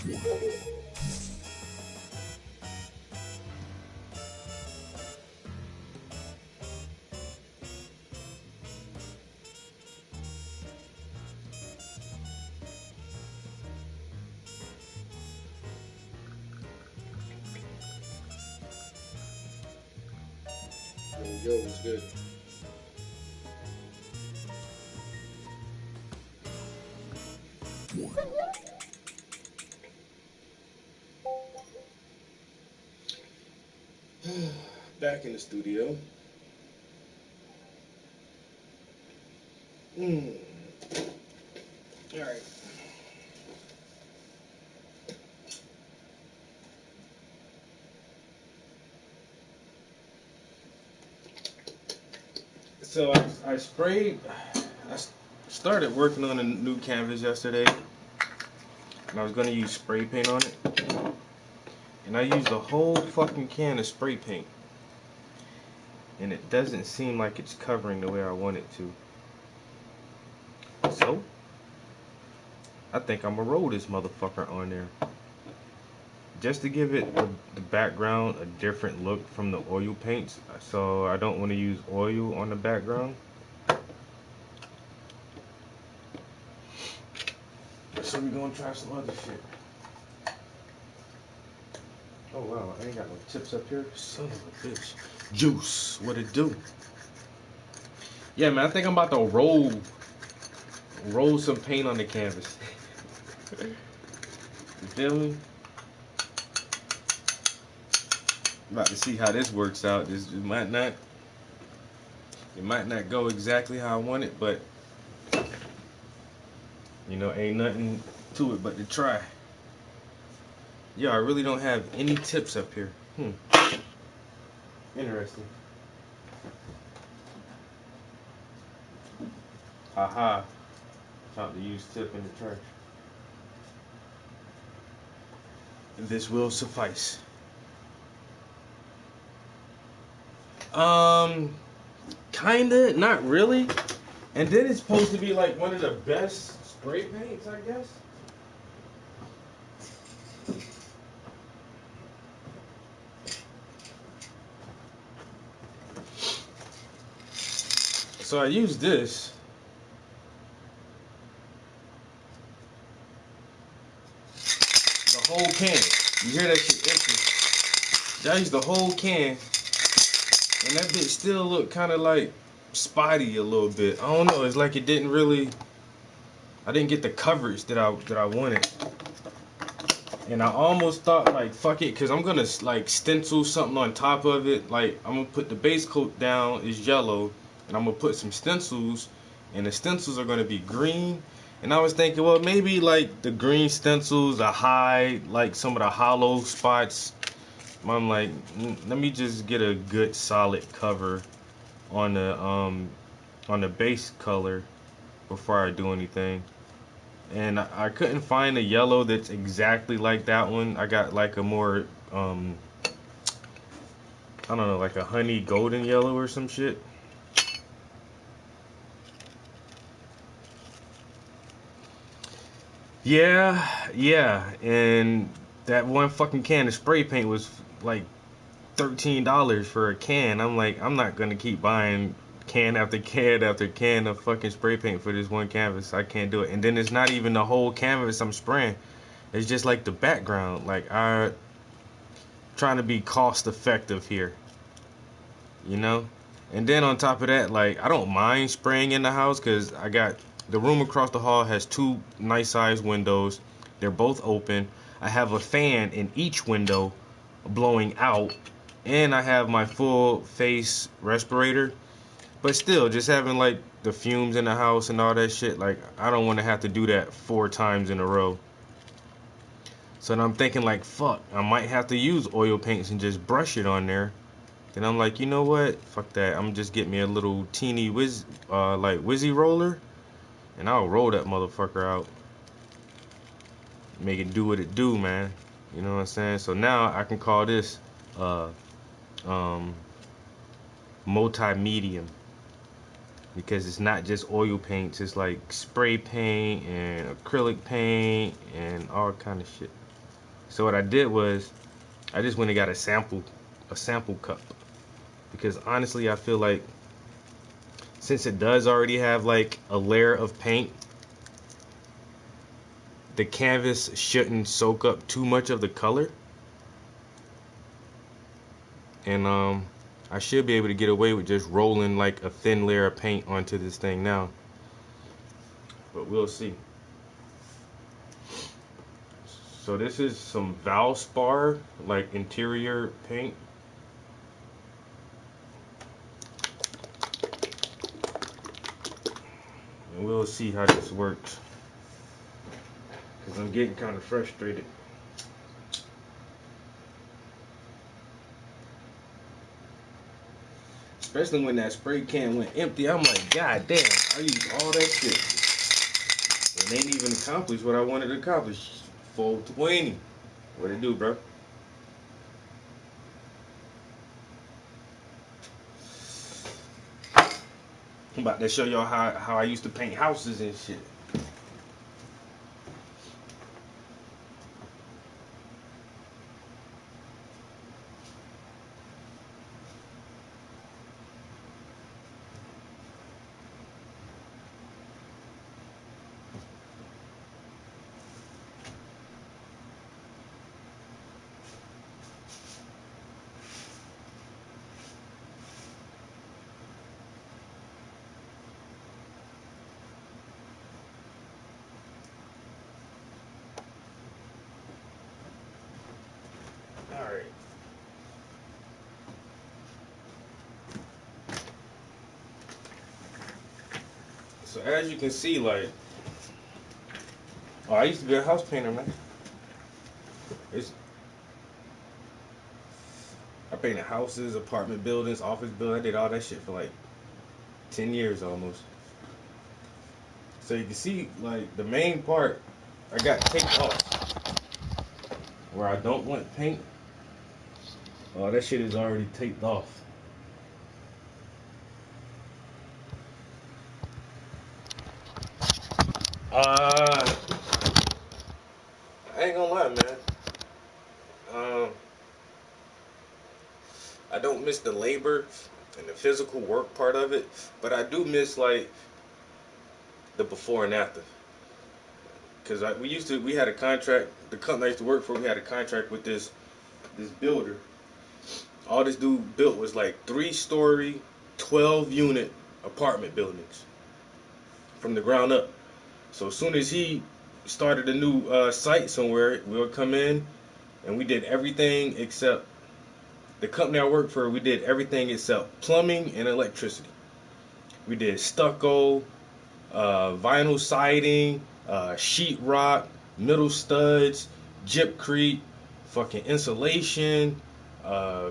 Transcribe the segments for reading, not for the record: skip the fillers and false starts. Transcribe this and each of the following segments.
Yo, what's good? Back in the studio. All right. So I sprayed. I started working on a new canvas yesterday, and I was gonna use spray paint on it. And I used a whole fucking can of spray paint, and it doesn't seem like it's covering the way I want it to. So I think I'm gonna roll this motherfucker on there, just to give it the background a different look from the oil paints. So I don't want to use oil on the background. So we're gonna try some other shit. Oh wow, I ain't got no tips up here. Son of a bitch. Juice, what it do? Yeah, man, I think I'm about to roll some paint on the canvas. You feel me? About to see how this works out. It might not go exactly how I want it, but you know, ain't nothing to it but to try. Yeah, I really don't have any tips up here. Interesting. Haha. Time to use tip in the trash. This will suffice. Kinda, not really. And then it's supposed to be like one of the best spray paints, I guess. So I used this. The whole can. You hear that shit empty. I used the whole can. And that bitch still looked kind of like spotty a little bit. I don't know. It's like it didn't really. I didn't get the coverage that I wanted. And I almost thought like fuck it, cause I'm gonna like stencil something on top of it. Like I'm gonna put the base coat down is yellow, and I'm gonna put some stencils, and the stencils are gonna be green. And I was thinking, well, maybe like the green stencils are hide like some of the hollow spots. I'm like, let me just get a good solid cover on the base color before I do anything. And I couldn't find a yellow that's exactly like that one. I got like a more I don't know, like a honey golden yellow or some shit. Yeah, and that one fucking can of spray paint was like $13 for a can. I'm like, I'm not gonna keep buying can after can after can of fucking spray paint for this one canvas. I can't do it. And then it's not even the whole canvas I'm spraying. It's just like the background. Like I trying to be cost effective here, you know? And then on top of that, like I don't mind spraying in the house because I got the room across the hall has two nice sized windows. They're both open. I have a fan in each window blowing out, and I have my full face respirator. But still, just having like the fumes in the house and all that shit, like I don't want to have to do that 4 times in a row. So then I'm thinking like, fuck, I might have to use oil paints and just brush it on there. Then I'm like, you know what? Fuck that. I'm just get me a little teeny like Wizzy roller, and I'll roll that motherfucker out. Make it do what it do, man. You know what I'm saying? So now I can call this uh um multi-medium, because it's not just oil paints. It's like spray paint and acrylic paint and all kind of shit. So what I did was I just went and got a sample cup, because honestly I feel like since it does already have like a layer of paint, the canvas shouldn't soak up too much of the color, and I should be able to get away with just rolling like a thin layer of paint onto this thing now, but we'll see. So this is some Valspar like interior paint. And we'll see how this works, because I'm getting kind of frustrated. Especially when that spray can went empty. I'm like, God damn, I used all that shit. And ain't even accomplished what I wanted to accomplish. 420. What it do, bro? I'm about to show y'all how I used to paint houses and shit. Alright. So as you can see, like, oh, I used to be a house painter, man. It's, I painted houses, apartment buildings, office buildings. I did all that shit for like 10 years almost. So you can see, like, the main part I got taped off. Where I don't want paint, oh, that shit is already taped off. Uh, I ain't gonna lie, man. Um, I don't miss the labor and the physical work part of it, but I do miss like the before and after. Cause we had a contract. The company I used to work for, we had a contract with this builder. All this dude built was like 3-story, 12-unit apartment buildings from the ground up. So as soon as he started a new site somewhere, we'll come in and we did everything except the company I worked for. We did everything except plumbing and electricity. We did stucco, vinyl siding, sheetrock, middle studs, gypcrete, fucking insulation, uh,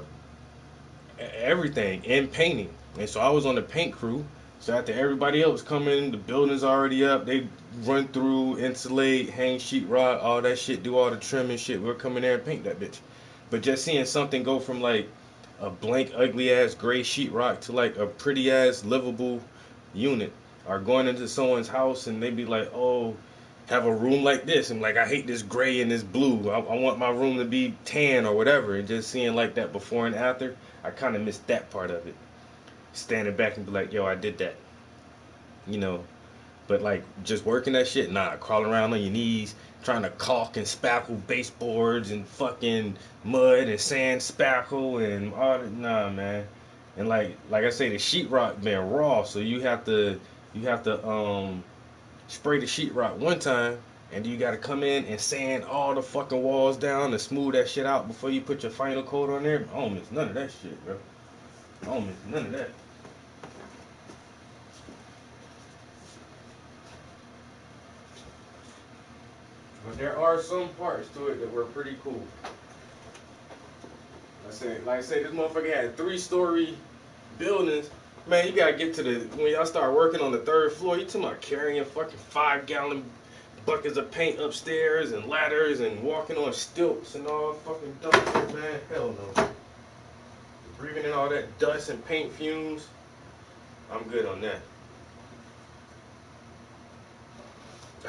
everything, and painting. And so I was on the paint crew. So after everybody else come in, the building's already up. They run through, insulate, hang sheetrock, all that shit, do all the trim and shit. We'll come in there and paint that bitch. But just seeing something go from like a blank, ugly ass gray sheetrock to like a pretty ass livable unit, or going into someone's house and they be like, oh, have a room like this. And like, I hate this gray and this blue. I want my room to be tan or whatever. And just seeing like that before and after, I kind of missed that part of it. Standing back and be like, yo, I did that. You know, but like just working that shit, nah, crawling around on your knees, trying to caulk and spackle baseboards and fucking mud and sand spackle and all that, nah, man. And like I say, the sheetrock been raw, so you have to spray the sheetrock one time, and you gotta come in and sand all the fucking walls down and smooth that shit out before you put your final coat on there. I don't miss none of that shit, bro. I don't miss none of that. But there are some parts to it that were pretty cool. Like I say, this motherfucker had 3-story buildings. Man, you gotta get to the when y'all start working on the 3rd floor. You talking about carrying fucking 5-gallon buckets of paint upstairs and ladders and walking on stilts and all fucking dumb shit, man. Hell no. Breathing in all that dust and paint fumes. I'm good on that.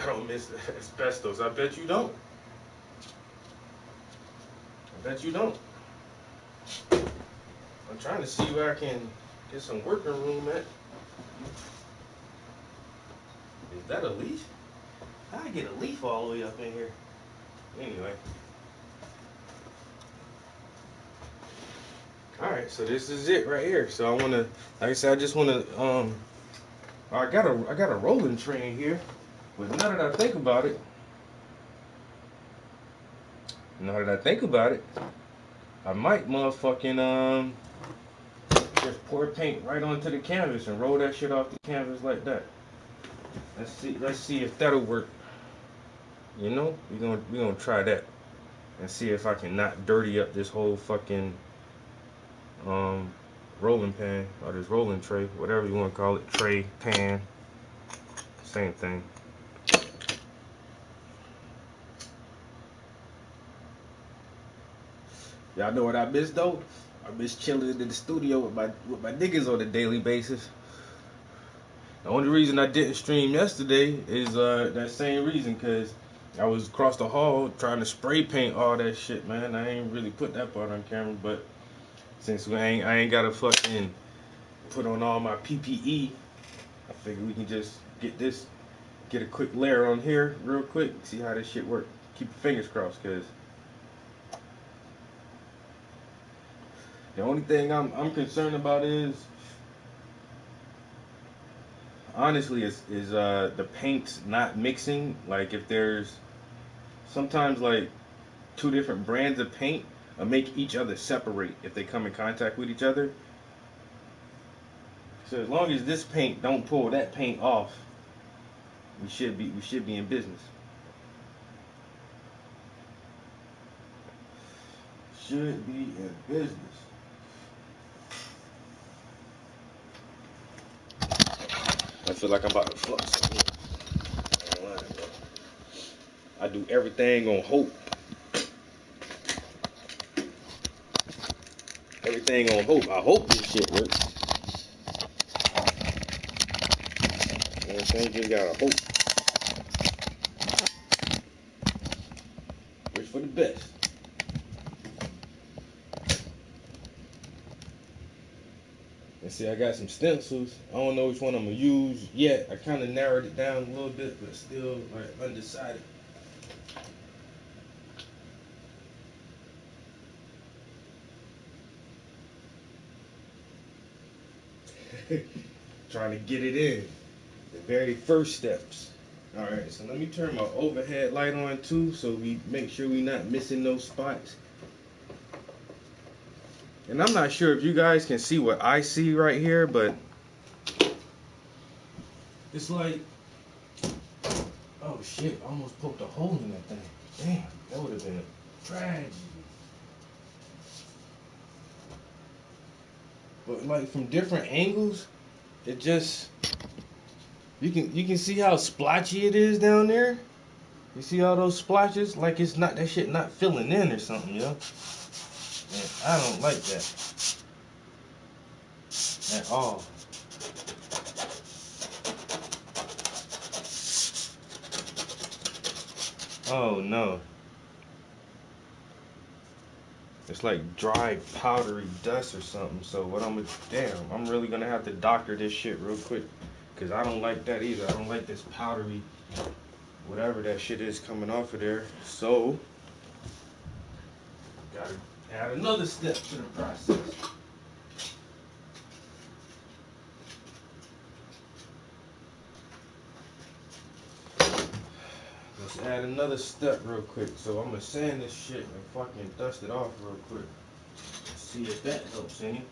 I don't miss asbestos. I bet you don't. Bet you don't. I'm trying to see where I can get some working room at. Is that a leaf? How I get a leaf all the way up in here? Anyway. Alright, so this is it right here. So I wanna, like I said, I just wanna I got a rolling tray in here. But now that I think about it, I might motherfucking just pour paint right onto the canvas and roll that shit off the canvas like that. Let's see if that'll work. You know, we gonna try that and see if I can not dirty up this whole fucking rolling pan or this rolling tray, whatever you want to call it, tray, pan, same thing. Y'all know what I miss though? I miss chilling in the studio with my niggas on a daily basis. The only reason I didn't stream yesterday is that same reason, cause I was across the hall trying to spray paint all that shit, man. I ain't really put that part on camera, but since I ain't gotta fucking put on all my PPE, I figured we can just get a quick layer on here real quick, see how this shit work. Keep your fingers crossed, cause the only thing I'm concerned about is honestly is the paints not mixing. Like if there's sometimes like two different brands of paint make each other separate if they come in contact with each other. So as long as this paint don't pull that paint off, we should be in business. Should be in business. I feel like I'm about to flux something. I do everything on hope. Everything on hope. I hope this shit works. You know what I'm saying? Just gotta hope. Wish for the best. And see, I got some stencils. I don't know which one I'm gonna use yet. I kind of narrowed it down a little bit, but still like undecided. Trying to get it in. The very first steps. All right, so let me turn my overhead light on too, so we make sure we not missing those spots. And I'm not sure if you guys can see what I see right here, but it's like, oh shit, I almost poked a hole in that thing. Damn, that would have been a tragedy. But like from different angles, it just you can see how splotchy it is down there. You see all those splotches? Like it's not that shit not filling in or something, yo. And I don't like that at all. Oh no. It's like dry powdery dust or something. So what I'm really gonna have to doctor this shit real quick. Cause I don't like that either. I don't like this powdery whatever that shit is coming off of there. So gotta add another step to the process. Let's add another step real quick. So I'm gonna sand this shit and fucking dust it off real quick. See if that helps any.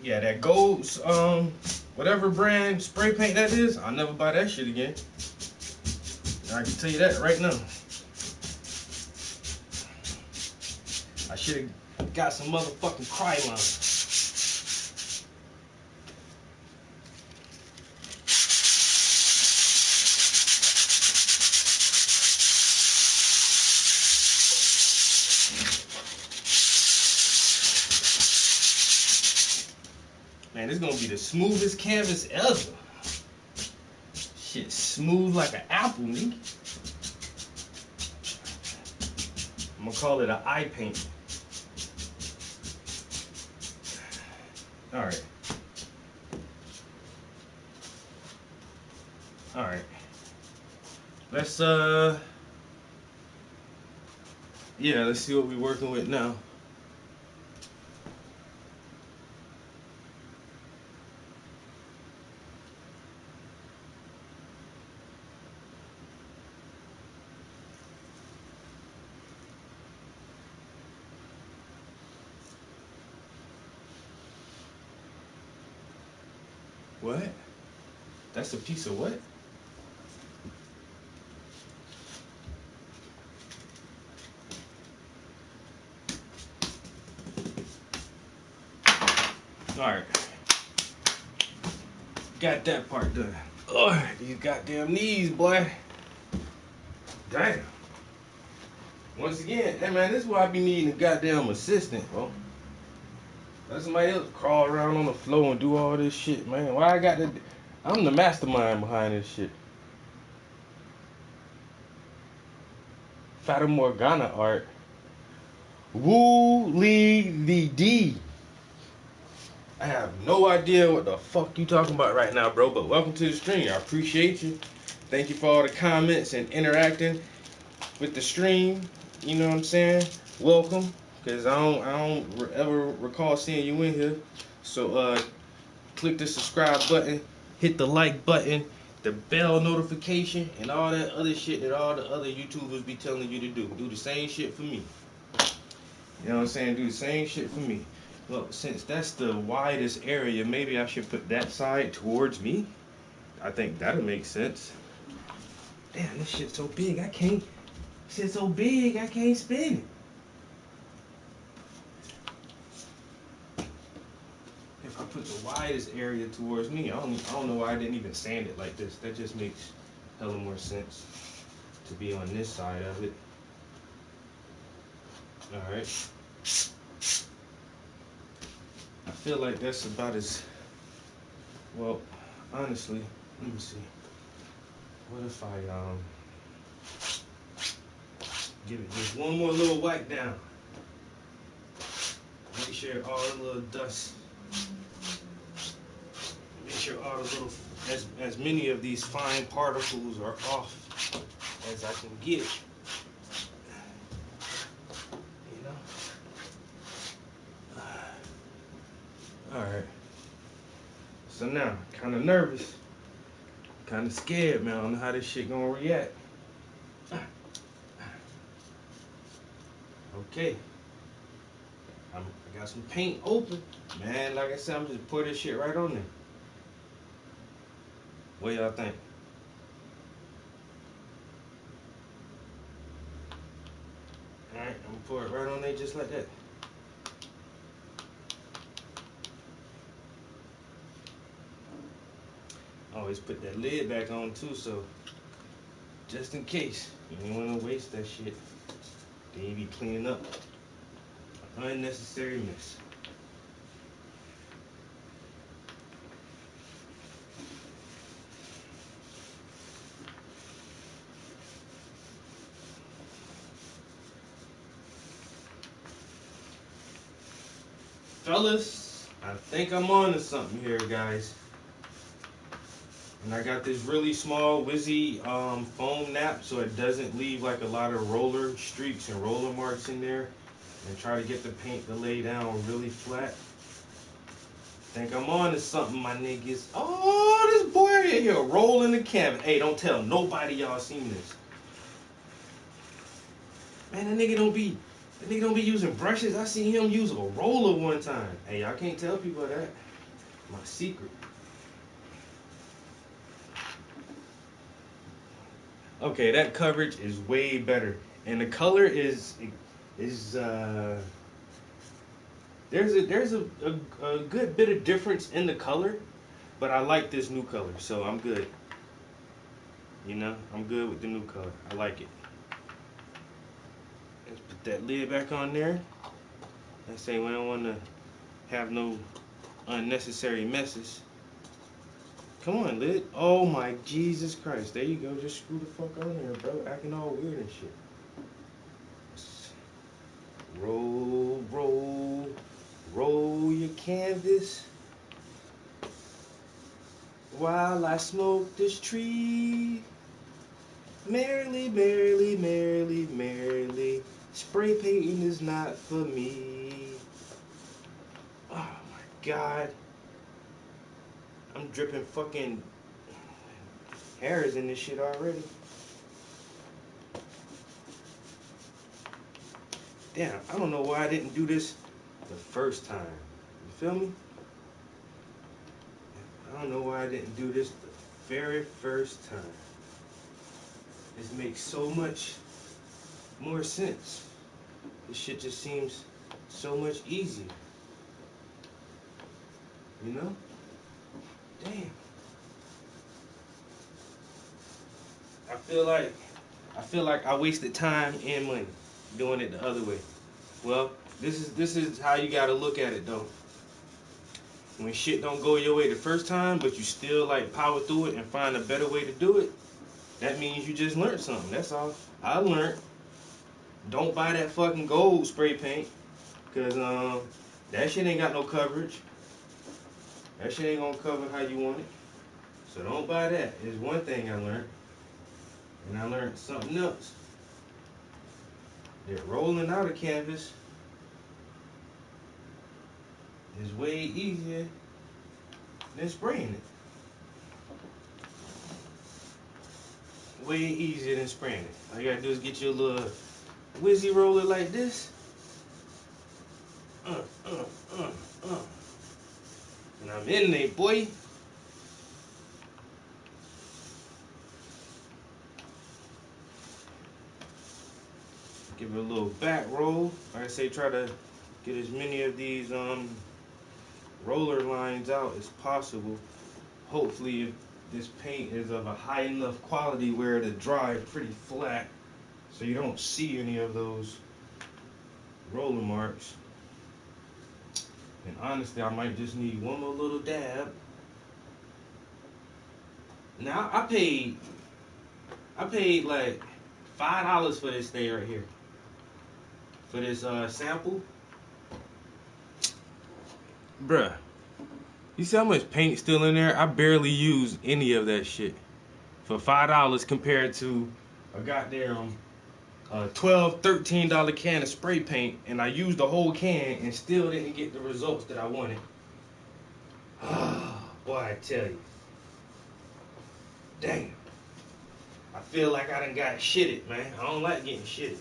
Yeah, that gold, whatever brand spray paint that is, I'll never buy that shit again. I can tell you that right now. I should have got some motherfucking Krylon. Man, this gonna be the smoothest canvas ever. Shit, smooth like an apple, nigga. I'm gonna call it an eye paint. Alright. Alright. Let's yeah, let's see what we're working with now. What? That's a piece of what? Alright. Got that part done. Oh, these goddamn knees, boy. Damn. Once again, hey man, this is why I be needing a goddamn assistant, bro. Let somebody else crawl around on the floor and do all this shit, man. Why I got to... I'm the mastermind behind this shit. Fata Morgana art. Woo Lee the D. I have no idea what the fuck you talking about right now, bro, but welcome to the stream. I appreciate you. Thank you for all the comments and interacting with the stream. You know what I'm saying? Welcome. Cause I don't ever recall seeing you in here. So click the subscribe button, hit the like button, the bell notification, and all that other shit that all the other YouTubers be telling you to do. Do the same shit for me. You know what I'm saying? Do the same shit for me. Well, since that's the widest area, maybe I should put that side towards me. I think that'll make sense. Damn, this shit's so big, I can't. Shit's so big, I can't spin it. If I put the widest area towards me, I don't know why I didn't even sand it like this. That just makes hella more sense to be on this side of it. Alright. I feel like that's about as well, honestly, let me see. What if I give it just one more little wipe down? Make sure all the little dust, make sure all the little, as many of these fine particles are off as I can get. You know? Alright. So now, kind of nervous, kind of scared, man. I don't know how this shit gonna react. Okay. I got some paint open. Man, like I said, I'm just pour this shit right on there. What y'all think? Alright, I'm gonna pour it right on there just like that. Always put that lid back on too, so just in case. You don't want to waste that shit. Then you be cleaning up unnecessary mess. Fellas, I think I'm on to something here, guys. And I got this really small Wizzy foam nap so it doesn't leave like a lot of roller streaks and roller marks in there. And try to get the paint to lay down really flat. Think I'm on to something, my niggas. Oh, this boy in here rolling the canvas. Hey, don't tell nobody y'all seen this. Man, that nigga don't be using brushes. I seen him use a roller one time. Hey, y'all can't tell people that. My secret. Okay, that coverage is way better, and the color is there's a good bit of difference in the color, but I like this new color, so I'm good. You know, I'm good with the new color. I like it. Let's put that lid back on there. I say we don't want to have no unnecessary messes. Come on, lid. Oh my Jesus Christ. There you go. Just screw the fuck on there, bro. Acting all weird and shit. Roll, roll, roll your canvas while I smoke this tree. Merrily, merrily, merrily, merrily. Spray painting is not for me. Oh my God. I'm dripping fucking hairs in this shit already. Damn, I don't know why I didn't do this the first time. You feel me? I don't know why I didn't do this the very first time. This makes so much more sense. This shit just seems so much easier. You know? Damn. I feel like I wasted time and money doing it the other way. Well, this is how you gotta look at it though. When shit don't go your way the first time, but you still like power through it and find a better way to do it, that means you just learned something. That's all. I learned. Don't buy that fucking gold spray paint, cause that shit ain't got no coverage. That shit ain't gonna cover how you want it. So don't buy that. Is one thing I learned, and I learned something else. That rolling out a canvas is way easier than spraying it. Way easier than spraying it. All you gotta do is get your little whizzy roller like this. Uh, uh, uh, uh. And I'm in there, boy. Give it a little back roll. Like I say, try to get as many of these roller lines out as possible. Hopefully, if this paint is of a high enough quality where it'll dry pretty flat, so you don't see any of those roller marks. And honestly, I might just need one more little dab. Now I paid like $5 for this thing right here. For this sample. Bruh. You see how much paint still in there? I barely use any of that shit. For $5 compared to a goddamn $12, $13 can of spray paint, and I used the whole can and still didn't get the results that I wanted. Boy, I tell you. Damn. I feel like I done got shitted, man. I don't like getting shitted.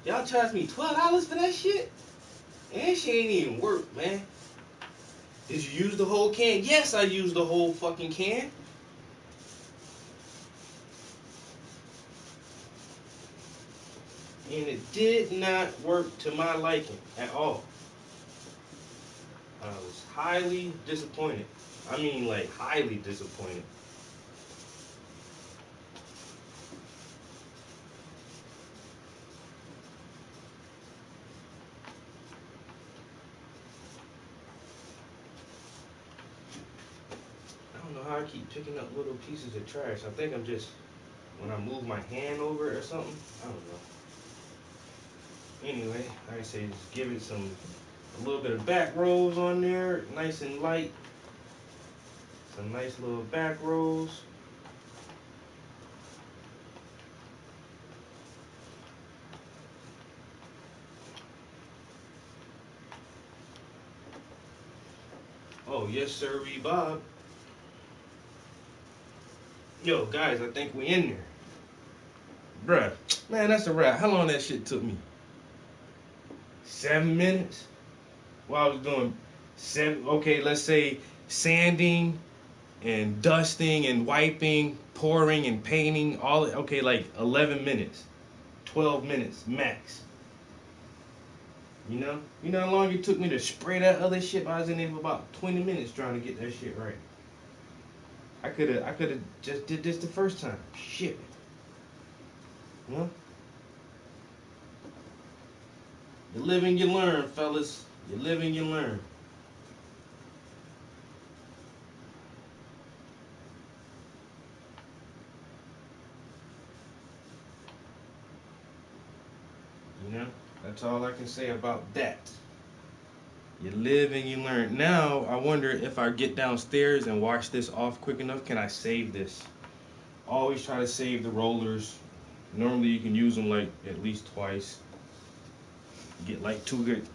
Y'all charge me $12 for that shit? And that shit ain't even work, man. Did you use the whole can? Yes, I used the whole fucking can. And it did not work to my liking at all. I was highly disappointed. I mean, like, highly disappointed. I don't know how I keep picking up little pieces of trash. I think I'm just, when I move my hand over it or something, I don't know. Anyway, like I say, just give it a little bit of back rolls on there, nice and light. Some nice little back rolls. Oh, yes, sir, Bob. Yo, guys, I think we in there. Bruh, man, that's a wrap. How long that shit took me? 7 minutes? Well, I was doing okay, let's say sanding and dusting and wiping, pouring and painting, all okay, like 11 minutes, 12 minutes max. You know how long it took me to spray that other shit? I was in there for about 20 minutes trying to get that shit right. I could have just did this the first time. Shit. You know? You live and you learn, fellas. You live and you learn. You know? That's all I can say about that. You live and you learn. Now, I wonder if I get downstairs and wash this off quick enough, can I save this? Always try to save the rollers. Normally you can use them like at least twice. Get like two good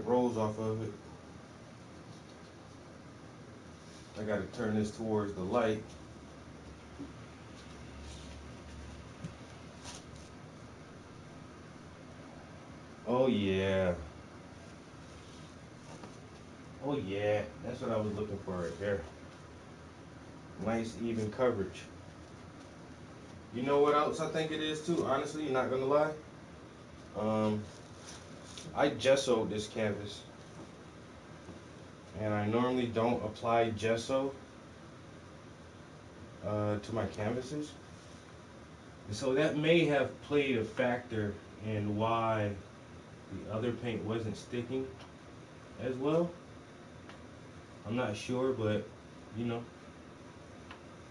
rolls off of it. I gotta turn this towards the light. Oh yeah. Oh yeah. That's what I was looking for right there. Nice even coverage. You know what else I think it is too? Honestly, not gonna lie. Um, I gessoed this canvas, and I normally don't apply gesso to my canvases. And so that may have played a factor in why the other paint wasn't sticking as well. I'm not sure, but you know,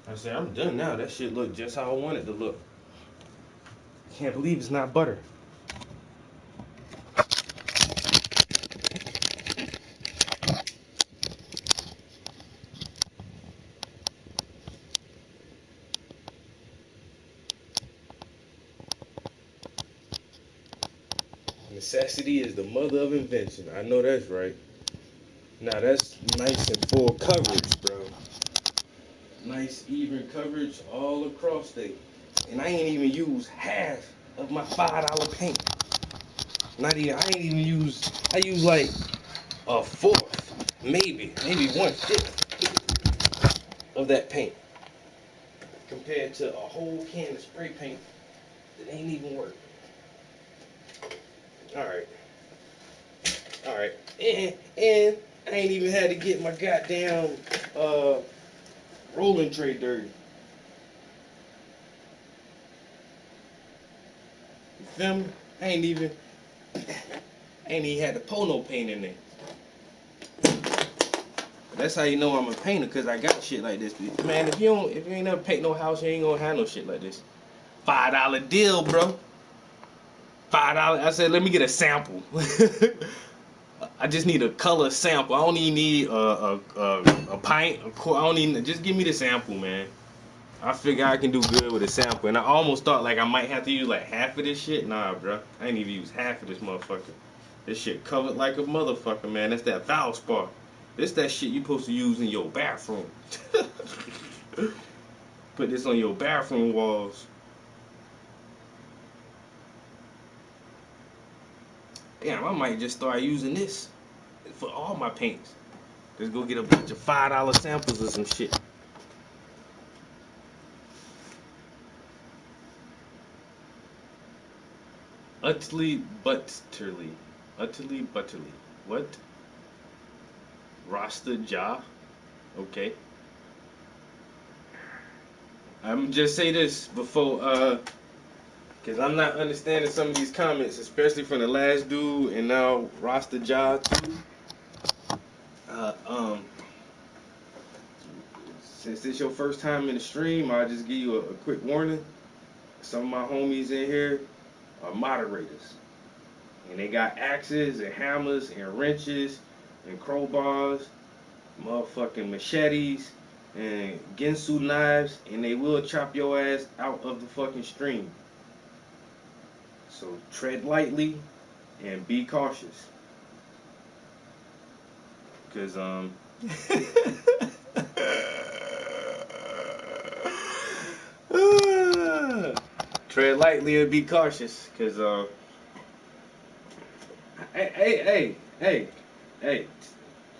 I say I'm done now. That shit looked just how I want it to look. Can't believe it's not butter. Necessity is the mother of invention. I know that's right. Now that's nice and full coverage, bro. Nice even coverage all across there. And I ain't even used half of my $5 paint. Not even, I ain't even used, I used like a fourth, maybe 1/5 of that paint. Compared to a whole can of spray paint that ain't even work. Alright, alright. And I ain't even had to get my goddamn uh, rolling tray dirty. You feel me? I ain't even had to pour no paint in there. That's how you know I'm a painter, cause I got shit like this. Man, if you ain't never paint no house, you ain't gonna have no shit like this. $5 deal, bro. $5. I said, let me get a sample. I just need a color sample. I don't even need a pint. I don't even. Just give me the sample, man. I figure I can do good with a sample, and I almost thought like I might have to use like half of this shit. Nah, bro, I ain't even use half of this motherfucker. This shit covered like a motherfucker, man. That's that Valspar. This that shit you supposed to use in your bathroom. Put this on your bathroom walls. Damn, I might just start using this for all my paints. Just go get a bunch of $5 samples or some shit. Utterly butterly. What? Rasta jaw? Okay. I'm just say this before, cause I'm not understanding some of these comments, especially from the last dude and now Rasta jaw too. Uh, um, since it's your first time in the stream, I'll just give you a quick warning. Some of my homies in here are moderators. And they got axes and hammers and wrenches and crowbars, motherfucking machetes and Ginsu knives, and they will chop your ass out of the fucking stream. So tread lightly and be cautious. Cause tread lightly and be cautious. Cause hey, hey, hey, hey, hey.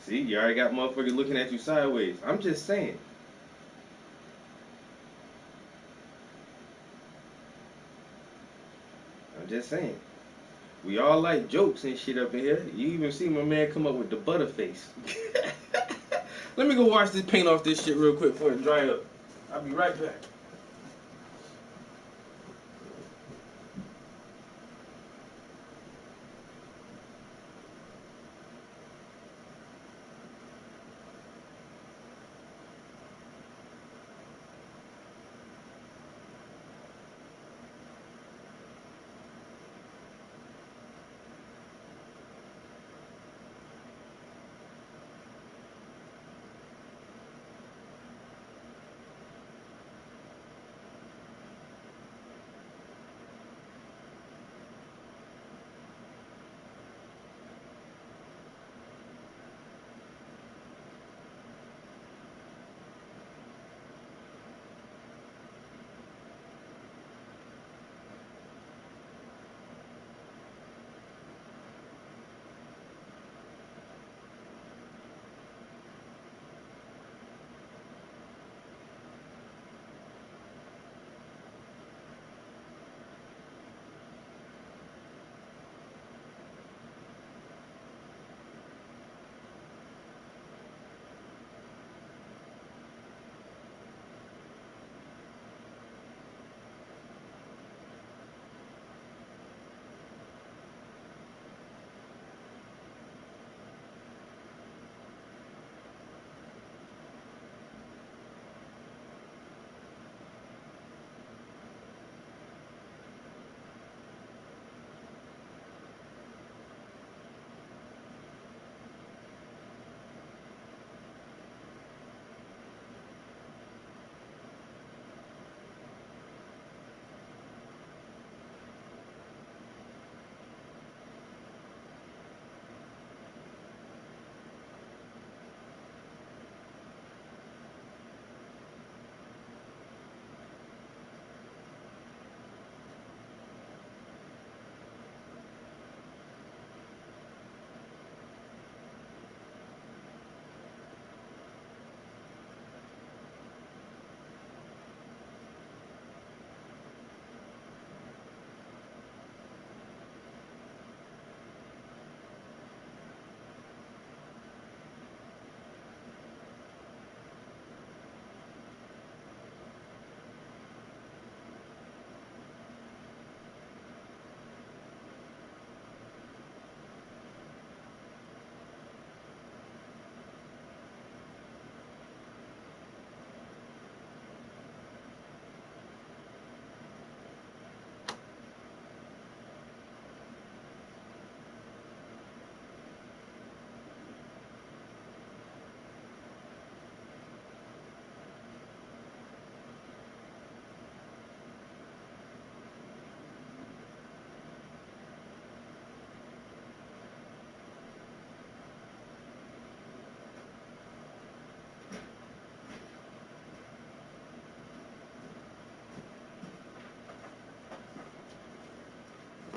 See, you already got motherfuckers looking at you sideways. I'm just saying. I'm just saying. We all like jokes and shit up in here. You even see my man come up with the butterface. Let me go wash this paint off this shit real quick before it dry up. I'll be right back.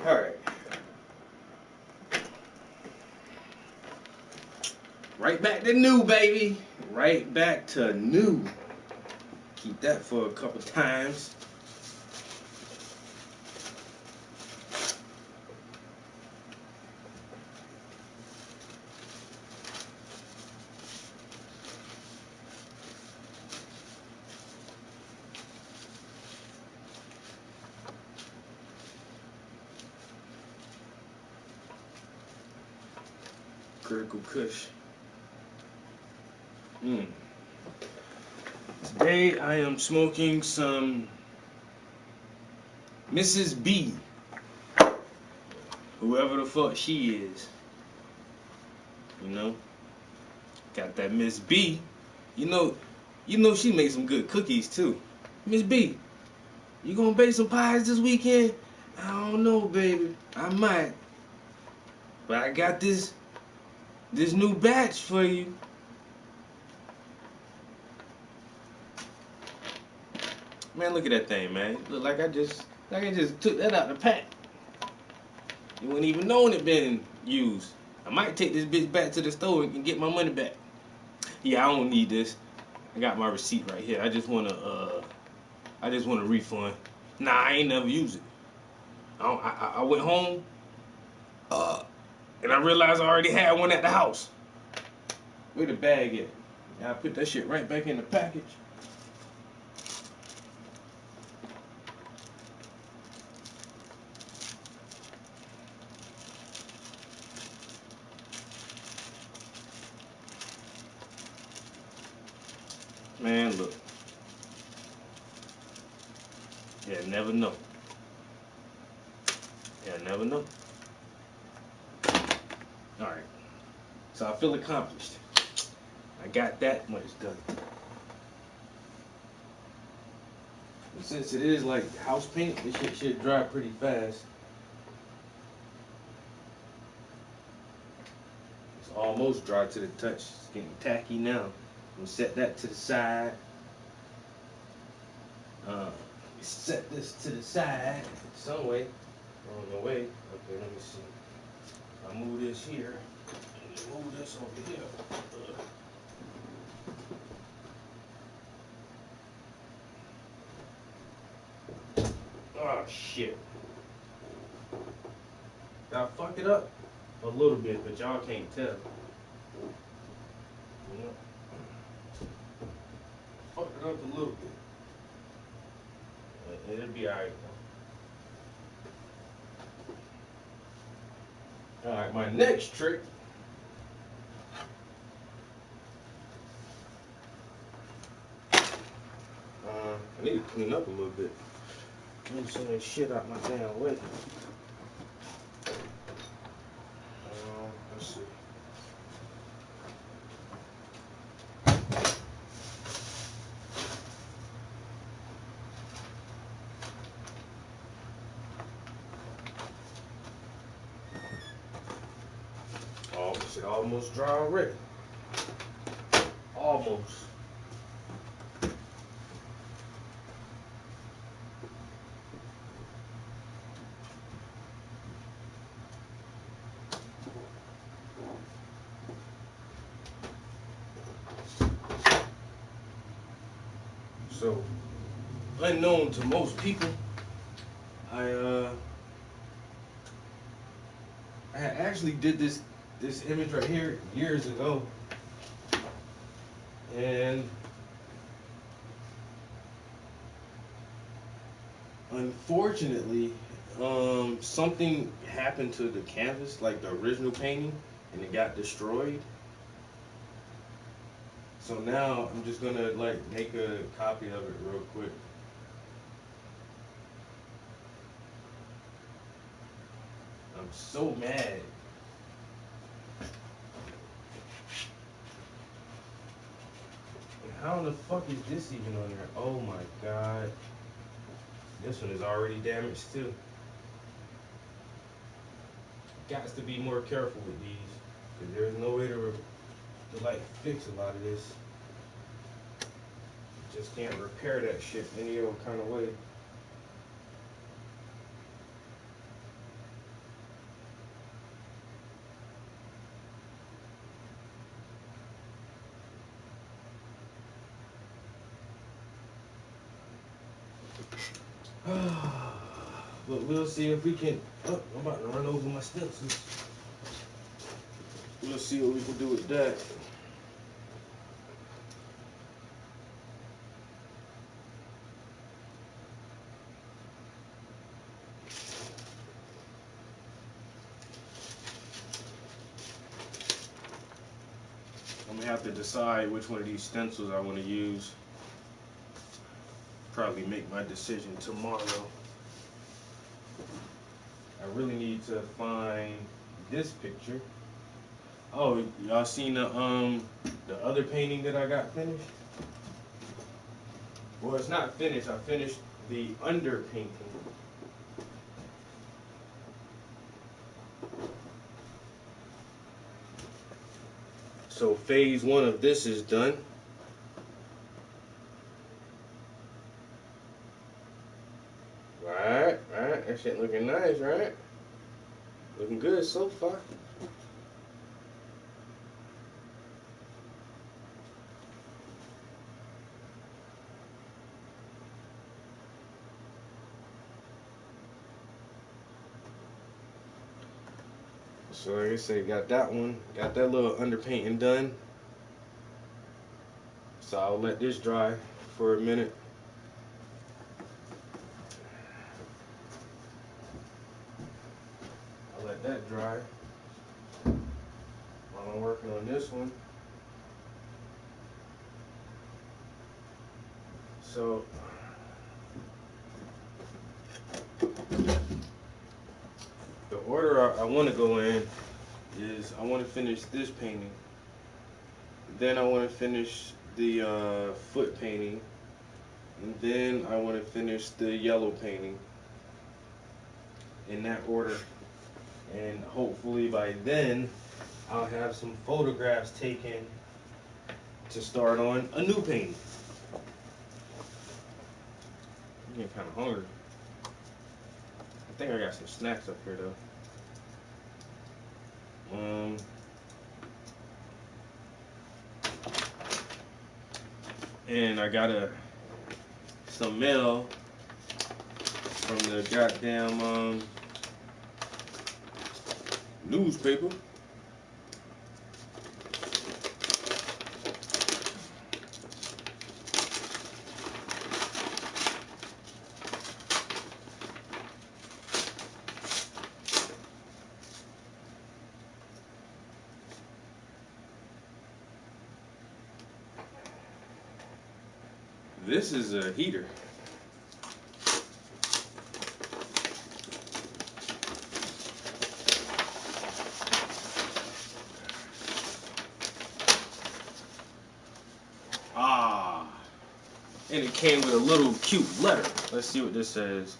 Alright. Right back to new, baby. Right back to new. Keep that for a couple times. Critical Kush. Today I am smoking some Mrs. B. Whoever the fuck she is. You know? Got that Miss B. You know she makes some good cookies too. Miss B, you gonna bake some pies this weekend? I don't know, baby. I might. But I got this new batch for you. Man, look at that thing, man. Look like I just took that out the pack. You wouldn't even known it been used. I might take this bitch back to the store and get my money back. Yeah, I don't need this. I got my receipt right here. I just want a refund. Nah, I ain't never used it. I went home, and I realized I already had one at the house. Where the bag at? I put that shit right back in the package. Man, look. Yeah, never know. Yeah, never know. Alright. So I feel accomplished. I got that much done. And since it is like house paint, this shit should dry pretty fast. It's almost dry to the touch. It's getting tacky now. I'm gonna set that to the side. Set this to the side some way. On the way. Okay, let me see. I move this here. And move this over here. Oh shit. Did I fuck it up? A little bit, but y'all can't tell. You know? Fucked it up a little bit. It'll be alright though. Alright, my next trick. I need to clean up a little bit. I'm sending shit out my damn way. Let's see. Oh, shit almost dry already. Almost. So, unknown to most people, I actually did this image right here years ago, and unfortunately, something happened to the canvas, like the original painting, and it got destroyed. So now I'm just gonna like make a copy of it real quick. I'm so mad. How the fuck is this even on there? Oh my god. This one is already damaged too. Got to be more careful with these, because there's no way to like fix a lot of this. Just can't repair that shit any old kind of way. But we'll see if we can. Oh, I'm about to run over my stencils. We'll see what we can do with that. I'm gonna have to decide which one of these stencils I want to use. Probably make my decision tomorrow. I really need to find this picture. Oh, y'all seen the other painting that I got finished? Well, it's not finished. I finished the under painting. So phase one of this is done. Right. That shit looking nice, right? Looking good so far. So like I said, got that one, got that little underpainting done. So I'll let this dry for a minute. I'll let that dry while I'm working on this one. So the order I want to go in is I want to finish this painting. Then I want to finish the foot painting. And then I want to finish the yellow painting. In that order. And hopefully by then I'll have some photographs taken to start on a new painting. I'm getting kind of hungry. I think I got some snacks up here though. And I got some mail from the goddamn newspaper. This is a heater. And it came with a little cute letter. Let's see what this says.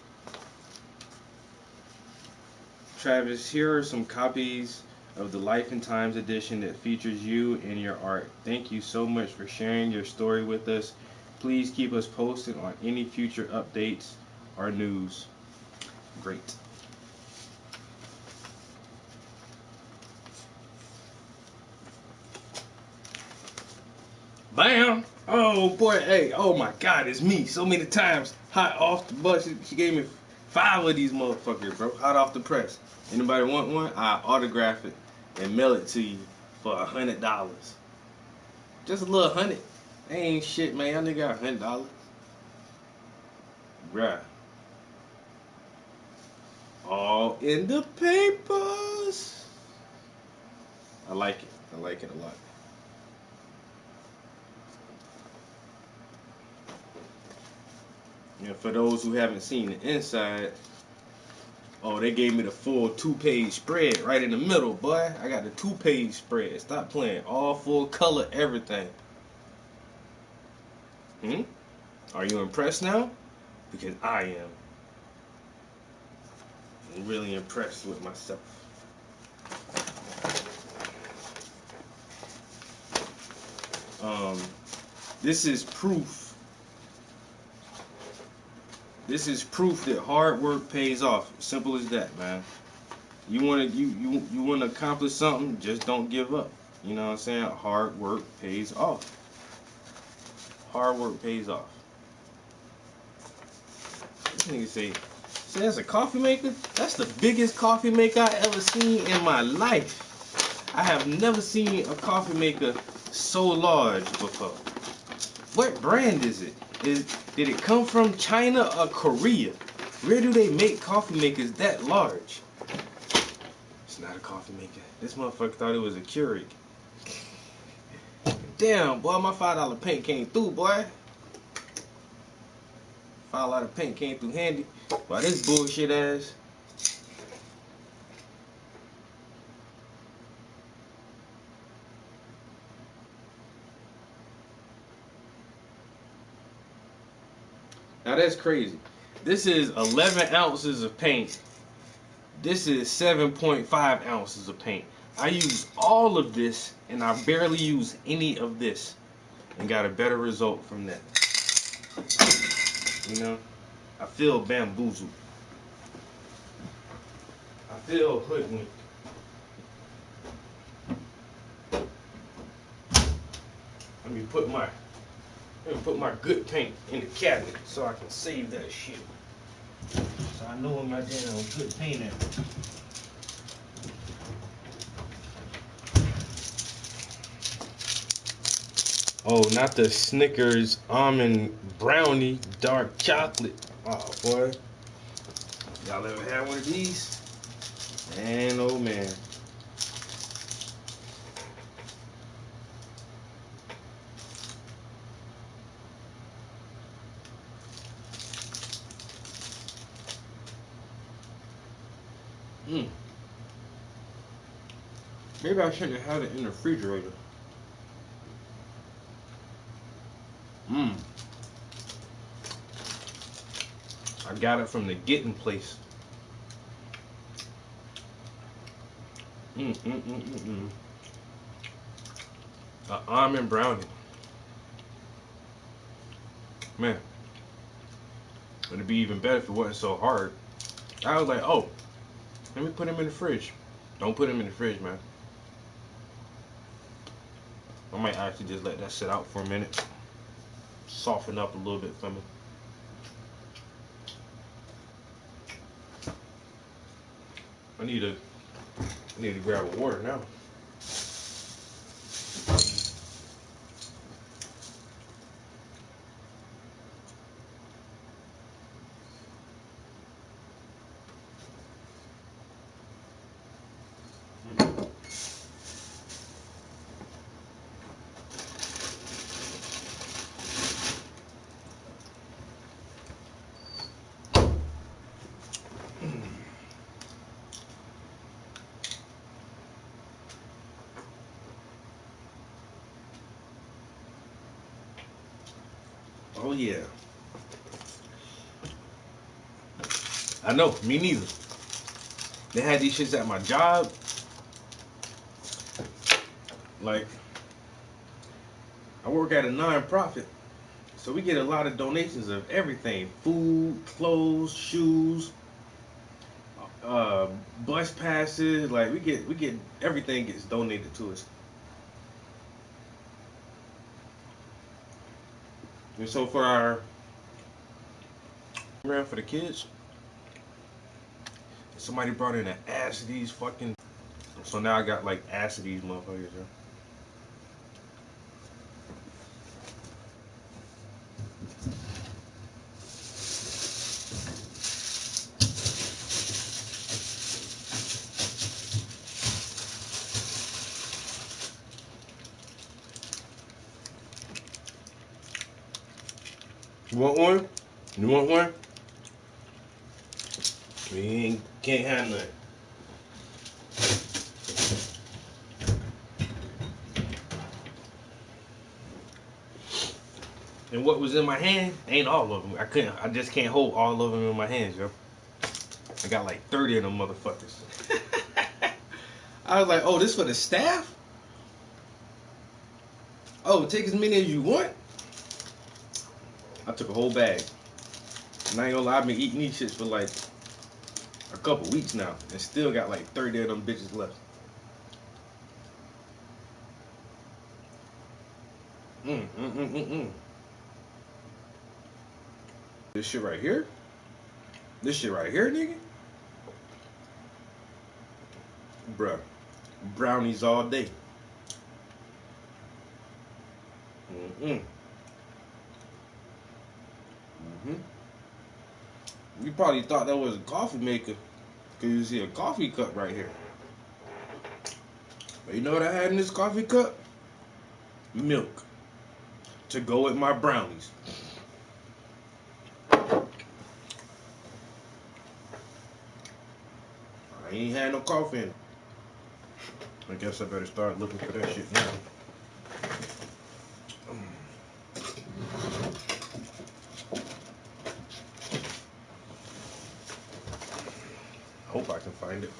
Travis, here are some copies of the Life and Times edition that features you and your art. Thank you so much for sharing your story with us. Please keep us posted on any future updates or news. Great. Bam! Oh boy, hey, oh my God, it's me. So many times, hot off the bus. She gave me 5 of these motherfuckers, bro. Hot off the press. Anybody want one? I autograph it and mail it to you for $100. Just a little 100. Ain't shit, man. Y'all nigga got $100. Bruh. All in the papers. I like it. I like it a lot. And for those who haven't seen the inside, oh, they gave me the full 2-page spread right in the middle, boy. I got the 2-page spread. Stop playing. All full color, everything. Are you impressed now? Because I am. I'm really impressed with myself. This is proof. This is proof that hard work pays off. Simple as that, man. You wanna accomplish something, just don't give up. You know what I'm saying? Hard work pays off. Hard work pays off. This nigga say that's a coffee maker? That's the biggest coffee maker I ever seen in my life. I have never seen a coffee maker so large before. What brand is it? Did it come from China or Korea? Where do they make coffee makers that large? It's not a coffee maker. This motherfucker thought it was a Keurig. Damn, boy, my $5 paint came through, boy. $5 paint came through handy. Why this bullshit ass? Now that's crazy. This is 11 ounces of paint. This is 7.5 ounces of paint. I use all of this and I barely use any of this and got a better result from that. You know, I feel bamboozled. I feel hoodwinked. Let me put my good paint in the cabinet so I can save that shit. So I know where my damn good paint at. Oh, not the Snickers almond brownie dark chocolate. Oh boy, y'all ever had one of these? Man, oh man. Mm. Maybe I shouldn't have had it in the refrigerator. Mm. I got it from the Getting place. Mm. A almond brownie. Man, it'd be even better if it wasn't so hard. I was like, oh, let me put them in the fridge. Don't put them in the fridge, man. I might actually just let that sit out for a minute. Soften up a little bit for me. I need to grab a water now. Oh yeah. I know, me neither. They had these shits at my job. Like, I work at a non-profit, so we get a lot of donations of everything: food, clothes, shoes, uh, bus passes. Like we get everything gets donated to us. And so for our program for the kids, somebody brought in an ass of these fucking. So now I got like ass of these motherfuckers. Yo. You want one? You want one? We ain't, can't have none. And what was in my hand ain't all of them. I couldn't. I just can't hold all of them in my hands, yo. I got like 30 of them motherfuckers. I was like, oh, this for the staff? Oh, take as many as you want. I took a whole bag. And I ain't gonna lie, I've been eating these shits for like a couple weeks now, and still got like 30 of them bitches left. Mm. This shit right here. This shit right here, nigga. Bruh. Brownies all day. Mm-mm. Mm-hmm. You probably thought that was a coffee maker, because you see a coffee cup right here. But you know what I had in this coffee cup? Milk. To go with my brownies. I ain't had no coffee in it. I guess I better start looking for that shit now. Hope I can find it.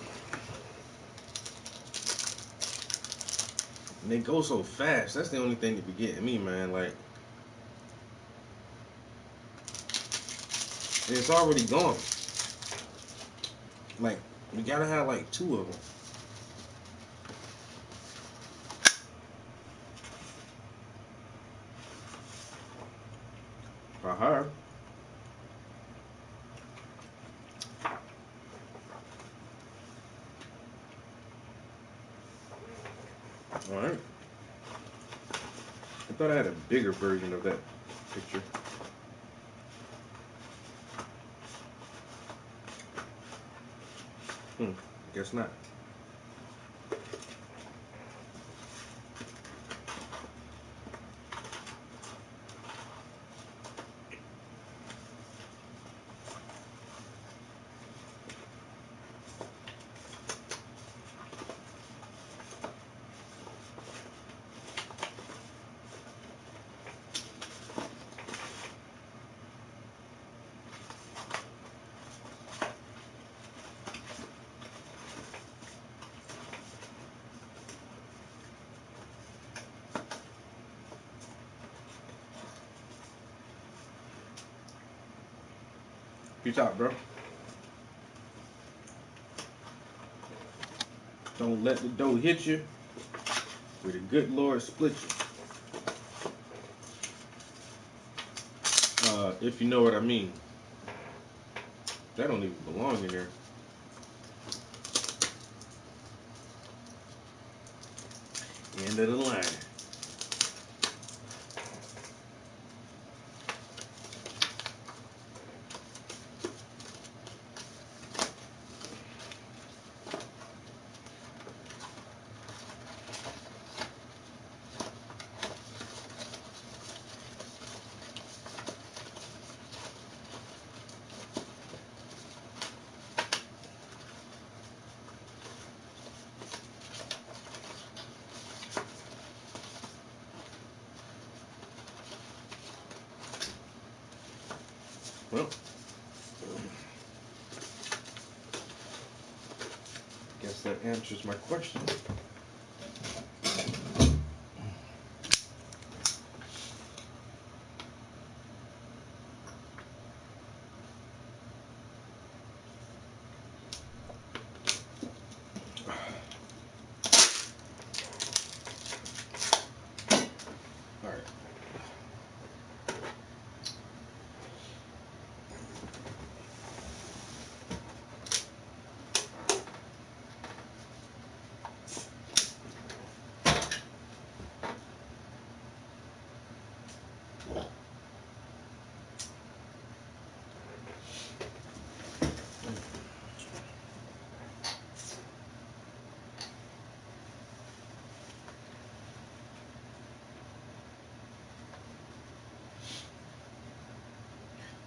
And they go so fast. That's the only thing that be getting me, man. Like, and it's already gone. Like, we gotta have like two of them. Uh-huh. All right. thought I had a bigger version of that picture. Guess not. Peace out, bro. Don't let the dough hit you. Where the good Lord split you. If you know what I mean. That don't even belong in there. End of the line. Well, guess that answers my question. All right.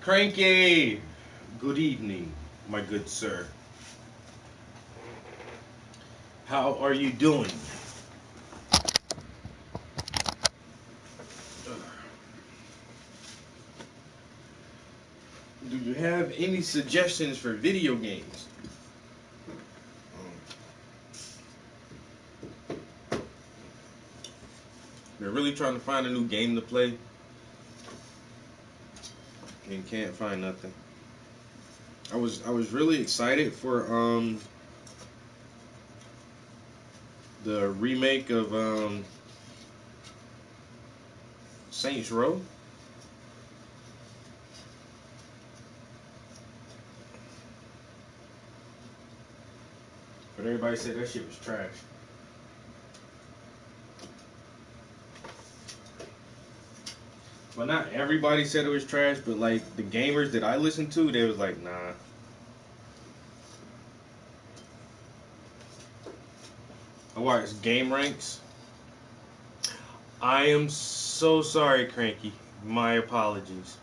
Cranky! Good evening, my good sir. How are you doing? Do you have any suggestions for video games? They're really trying to find a new game to play and can't find nothing. I was really excited for the remake of Saints Row. But everybody said that shit was trash. Well, not everybody said it was trash, but like the gamers that I listened to, they was like, nah. I watched Game Ranks. I am so sorry, Cranky. My apologies.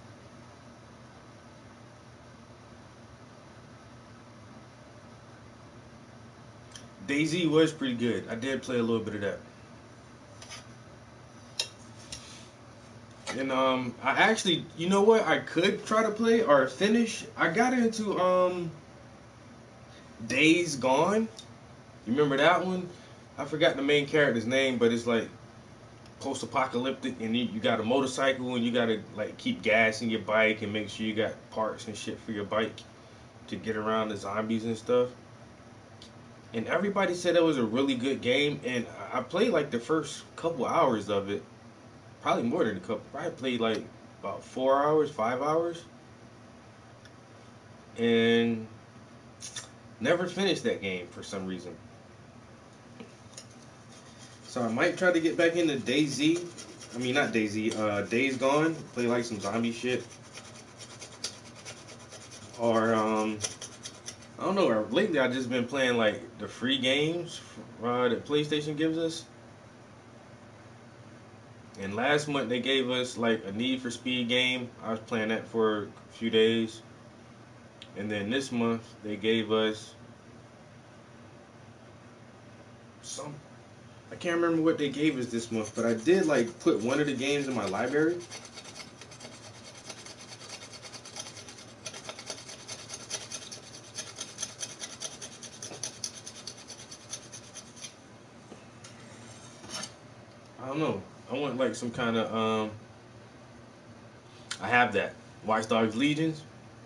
DayZ was pretty good. I did play a little bit of that. And I actually, you know what? I could try to play or finish. I got into Days Gone. You remember that one? I forgot the main character's name, but it's like post-apocalyptic, and you got a motorcycle, and you gotta like keep gassing your bike and make sure you got parts and shit for your bike to get around the zombies and stuff. And everybody said it was a really good game, and I played like the first couple hours of it. Probably more than a couple. Probably played like about 4 hours, 5 hours, and never finished that game for some reason. So I might try to get back into DayZ. I mean, not DayZ. Days Gone. Play like some zombie shit. Or I don't know. Lately, I just been playing like the free games that PlayStation gives us. And last month they gave us like a Need for Speed game. I was playing that for a few days. And then this month they gave us some. I can't remember what they gave us this month, but I did like put one of the games in my library. I don't know. I want like some kind of I have that Watch Dogs Legions.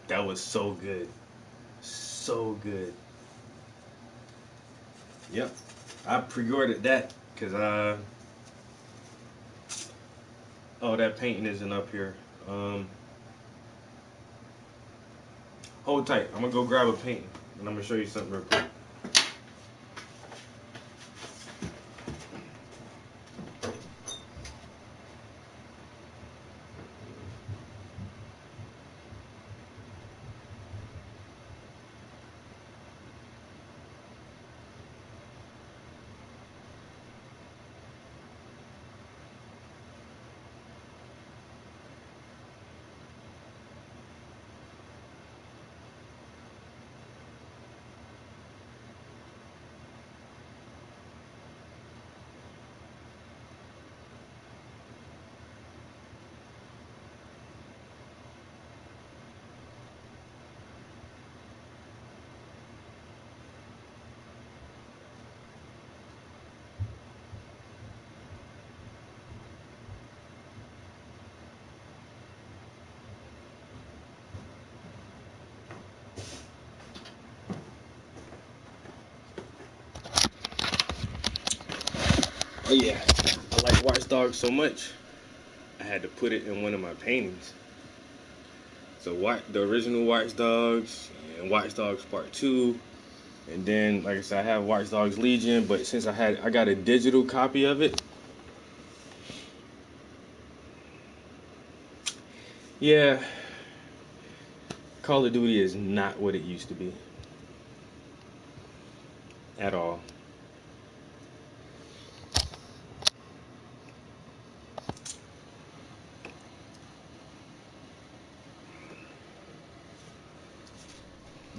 That was so good, so good. Yep, I pre-ordered that because oh, that painting isn't up here. Hold tight. I'm gonna go grab a painting and I'm gonna show you something real quick. Oh yeah, I like Watch Dogs so much. I had to put it in one of my paintings. So the original Watch Dogs and Watch Dogs Part 2. And then, like I said, I have Watch Dogs Legion, but since I got a digital copy of it. Yeah, Call of Duty is not what it used to be at all.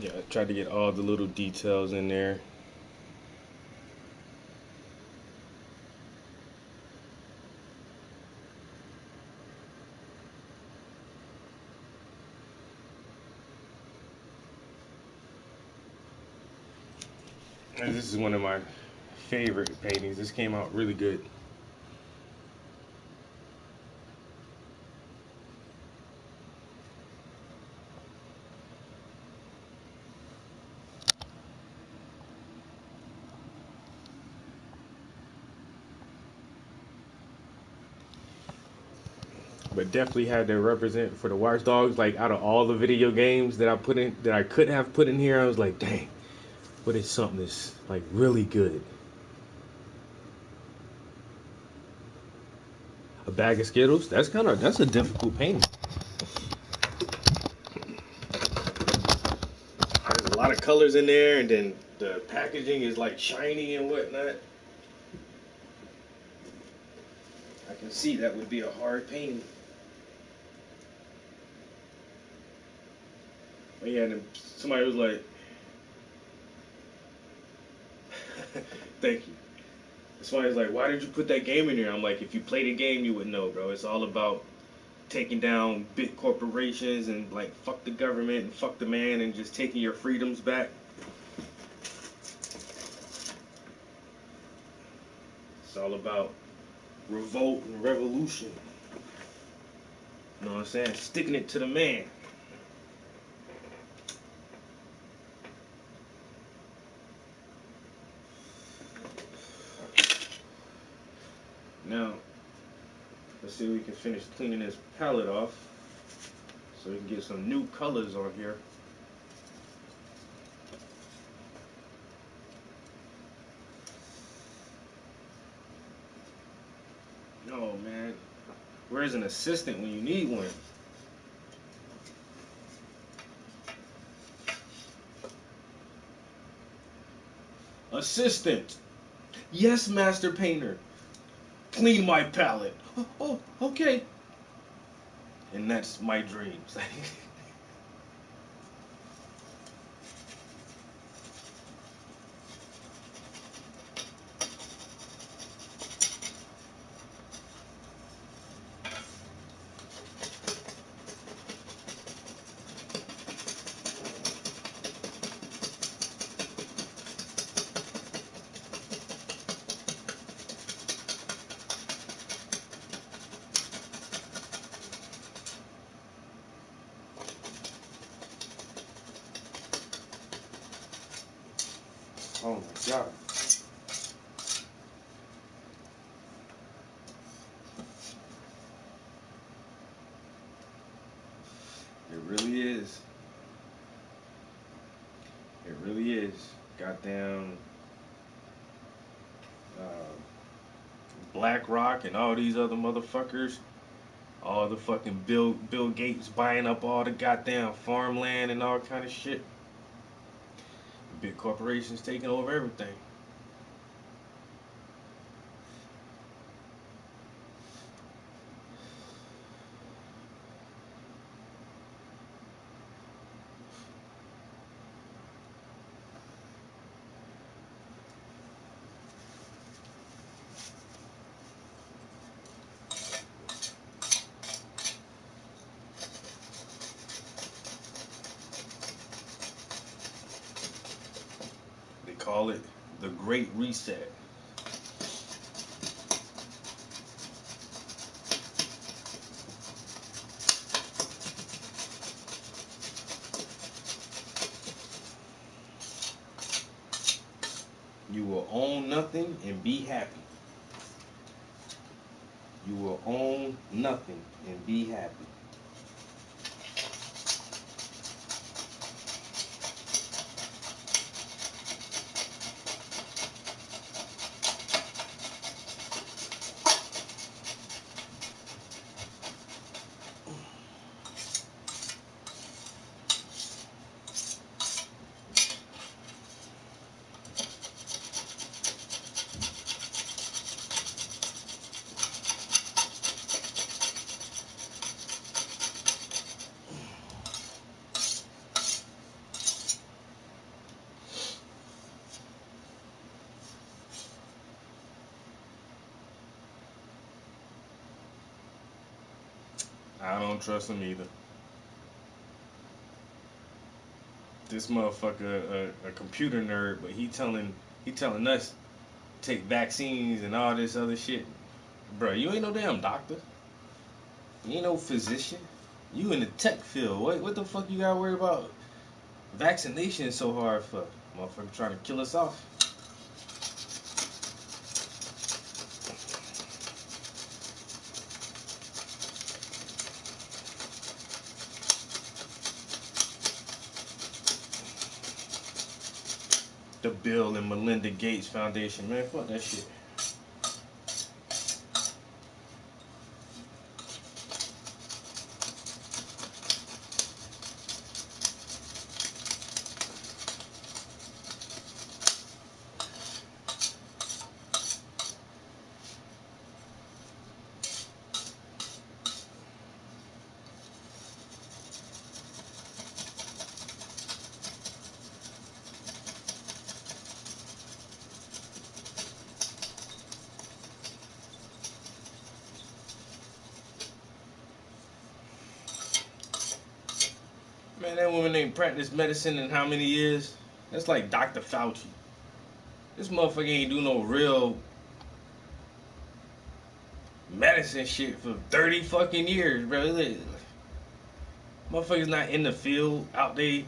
Yeah, I tried to get all the little details in there. And this is one of my favorite paintings. This came out really good. But definitely had to represent for the Watch Dogs. Like out of all the video games that I could have put in here, I was like, dang, what is something that's like really good? A bag of Skittles. That's a difficult painting. There's a lot of colors in there, and then the packaging is like shiny and whatnot. I can see that would be a hard painting. But yeah, and then somebody was like, "Thank you." Somebody's like, "Why did you put that game in here?" I'm like, "If you play the game, you would know, bro. It's all about taking down big corporations and like fuck the government and fuck the man and just taking your freedoms back. It's all about revolt and revolution. You know what I'm saying? Sticking it to the man." Now, let's see if we can finish cleaning this palette off so we can get some new colors on here. Oh man, Where's an assistant when you need one? Assistant. Yes, master painter. Clean my palette. Oh, okay. And that's my dreams. Oh my god. It really is. It really is. Goddamn uh, BlackRock and all these other motherfuckers. All the fucking Bill Gates buying up all the goddamn farmland and all kind of shit. Big corporations taking over everything. They call it the Great Reset. You will own nothing and be happy. You will own nothing and be happy. I don't trust him either. This motherfucker a computer nerd, but he telling us take vaccines and all this other shit. Bro, you ain't no damn doctor. You ain't no physician. You in the tech field. What the fuck you gotta worry about vaccination so hard for? Motherfucker trying to kill us off. The Bill and Melinda Gates Foundation, man, fuck that shit. Man, that woman ain't practiced medicine in how many years? That's like Dr. Fauci. This motherfucker ain't do no real medicine shit for 30 fucking years, bro. Motherfuckers not in the field, out there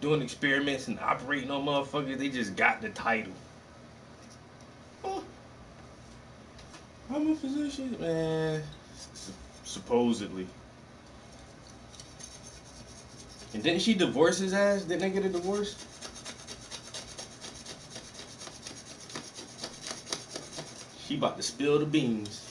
doing experiments and operating on motherfuckers. They just got the title. Oh, I'm a physician, man. Supposedly. And didn't she divorce his ass? Didn't they get a divorce? She about to spill the beans.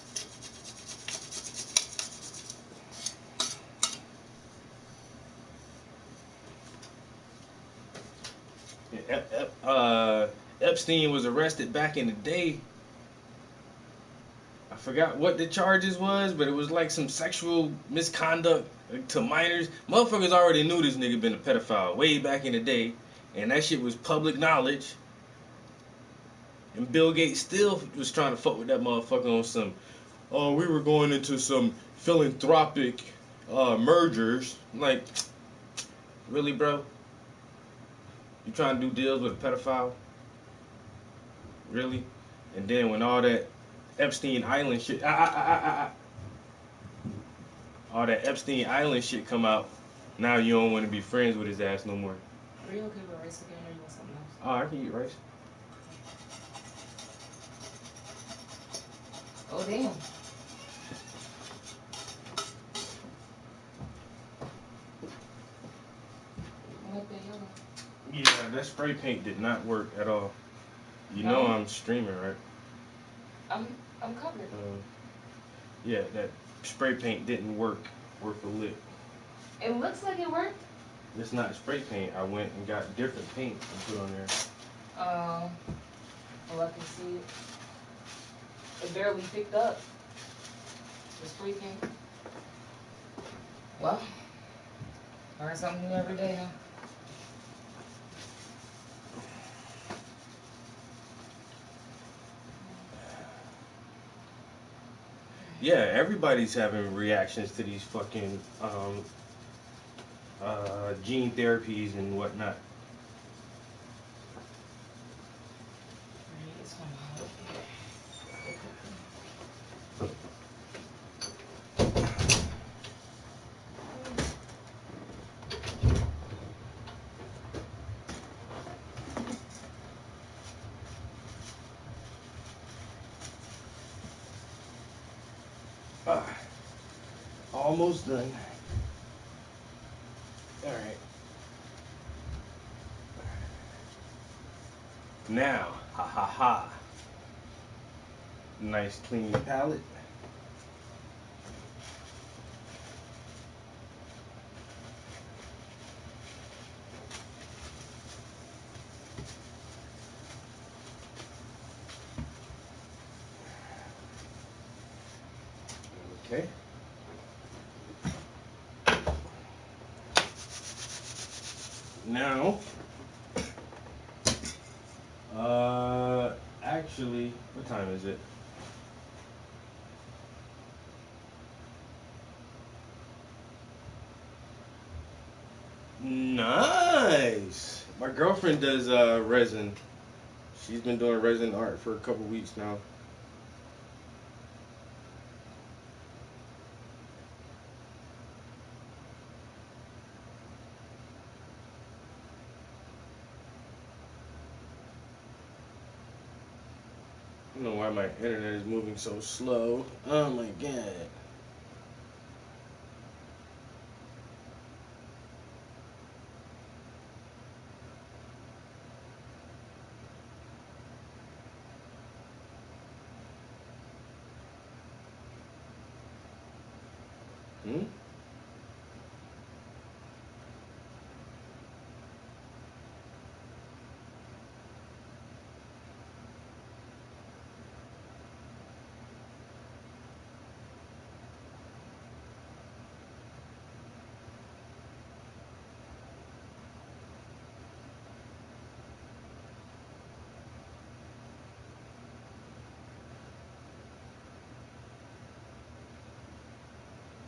Epstein was arrested back in the day. I forgot what the charges was, but it was like some sexual misconduct to minors. Motherfuckers already knew this nigga been a pedophile way back in the day, and that shit was public knowledge. And Bill Gates still was trying to fuck with that motherfucker on some. Oh, we were going into some philanthropic mergers. Like, really, bro? You trying to do deals with a pedophile? Really? And then when all that Epstein Island shit, all that Epstein Island shit come out, now you don't want to be friends with his ass no more. Are you okay with rice again, or you want something else? Oh, I can eat rice. Oh damn. I like that yellow. Yeah, that spray paint did not work at all. You know No? I'm streaming, right? I'm covered. Yeah, that spray paint didn't work worth a lick. It looks like it worked. It's not spray paint. I went and got different paint and put on there. Oh, well I can see it. It barely picked up. The spray paint. Well, learn something new every day, huh? Yeah, everybody's having reactions to these fucking gene therapies and whatnot. It's gonna help. Almost done. All right. Now, ha ha ha. Nice clean palette. Okay. Now, actually, what time is it? Nice. My girlfriend does resin. She's been doing resin art for a couple weeks now. I don't know why my internet is moving so slow. Oh my god. Hmm?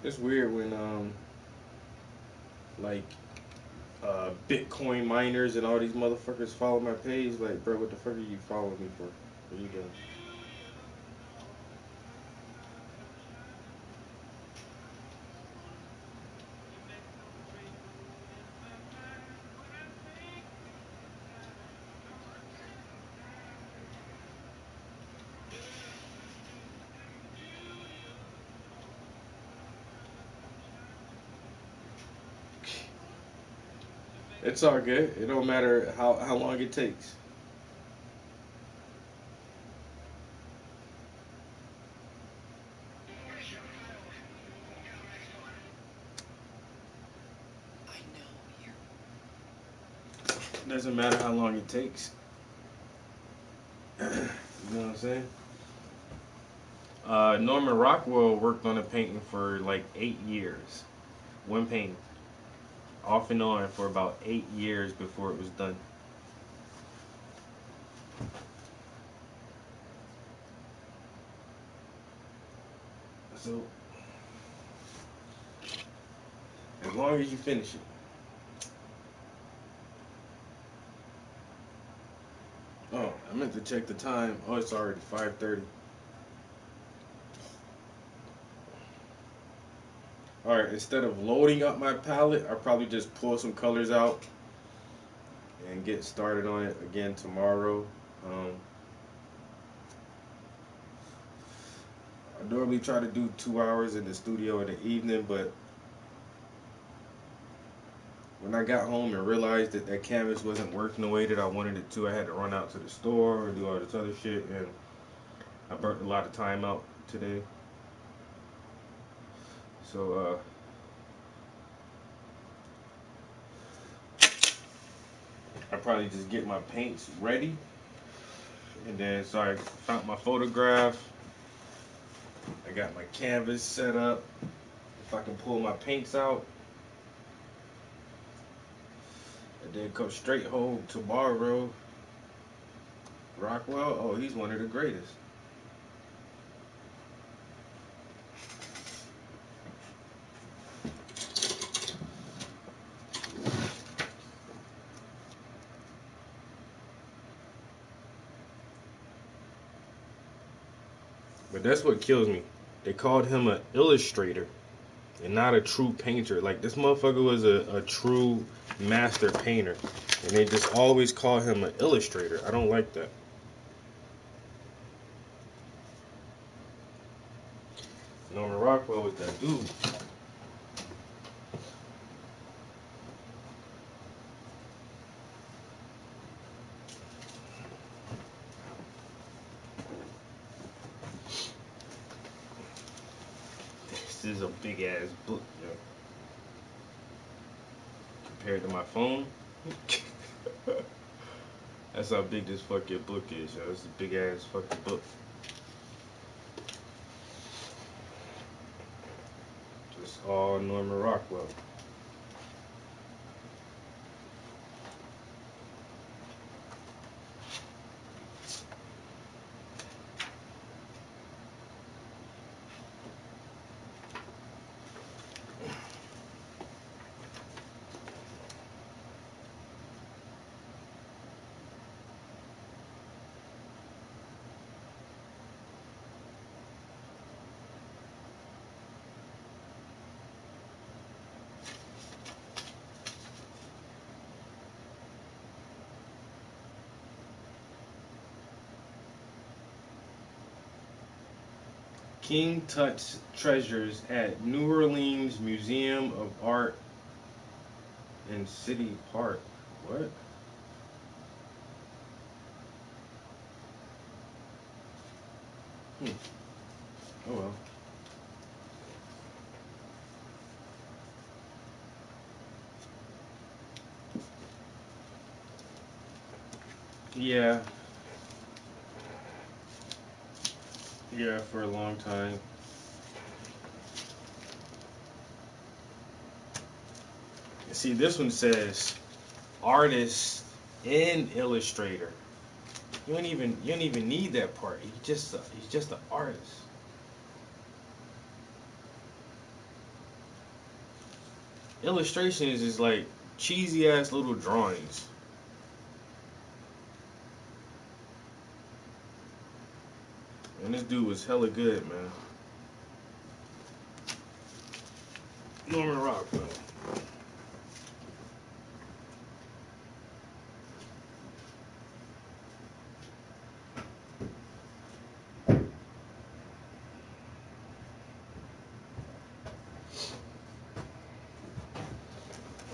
It's weird when like Bitcoin miners and all these motherfuckers follow my page. Like, bro, what the fuck are you following me for? What are you doing? It's all good. It don't matter how long it takes. Doesn't matter how long it takes. You know what I'm saying? Norman Rockwell worked on a painting for like 8 years. One painting. Off and on for about 8 years before it was done. So, as long as you finish it. Oh, I meant to check the time. Oh, it's already 5:30. Alright, instead of loading up my palette, I'll probably just pull some colors out and get started on it again tomorrow. Um, I normally try to do 2 hours in the studio in the evening, but when I got home and realized that that canvas wasn't working the way that I wanted it to, I had to run out to the store and do all this other shit, and I burnt a lot of time out today. So, I probably just get my paints ready, and then so I found my photograph. I got my canvas set up. If I can pull my paints out, and then come straight home tomorrow. Rockwell, oh, he's one of the greatest. But that's what kills me. They called him an illustrator and not a true painter. Like, this motherfucker was a true master painter, and they just always call him an illustrator. I don't like that. Norman Rockwell was that dude. This is a big ass book, yo. Compared to my phone. That's how big this fucking book is, yo. It's a big ass fucking book. Just all Norman Rockwell. King Tut's treasures at New Orleans Museum of Art in City Park. What? Hmm. Oh well. Yeah. Yeah, for a long time. See, this one says artist and illustrator. You don't even need that part. He's just an artist. Illustrations is like cheesy ass little drawings. And this dude was hella good, man. Norman Rockwell.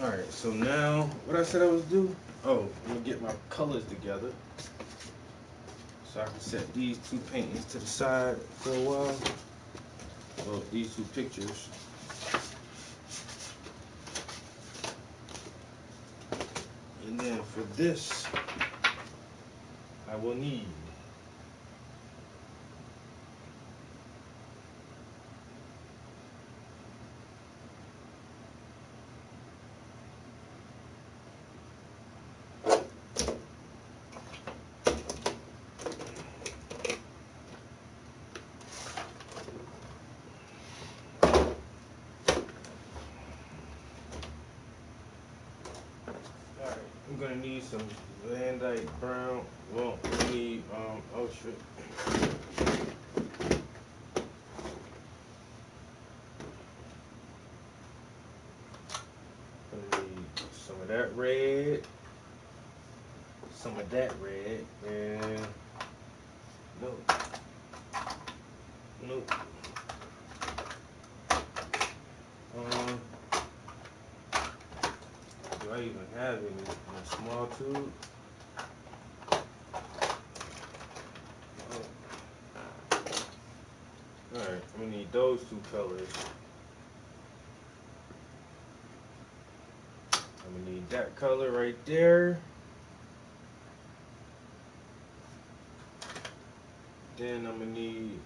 Alright, so now what I said I was do? Oh, I'm gonna get my colors together. So I can set these two paintings to the side for a while. Well, these two pictures. And And then for this, I will need I'm gonna need some Van Dyke Brown. Well, I need oh shit. Gonna need some of that red, some of that red, and nope, nope. Um, do I even have any in a small tube? Alright, I'm gonna need those two colors. I'm gonna need that color right there. Then I'm gonna need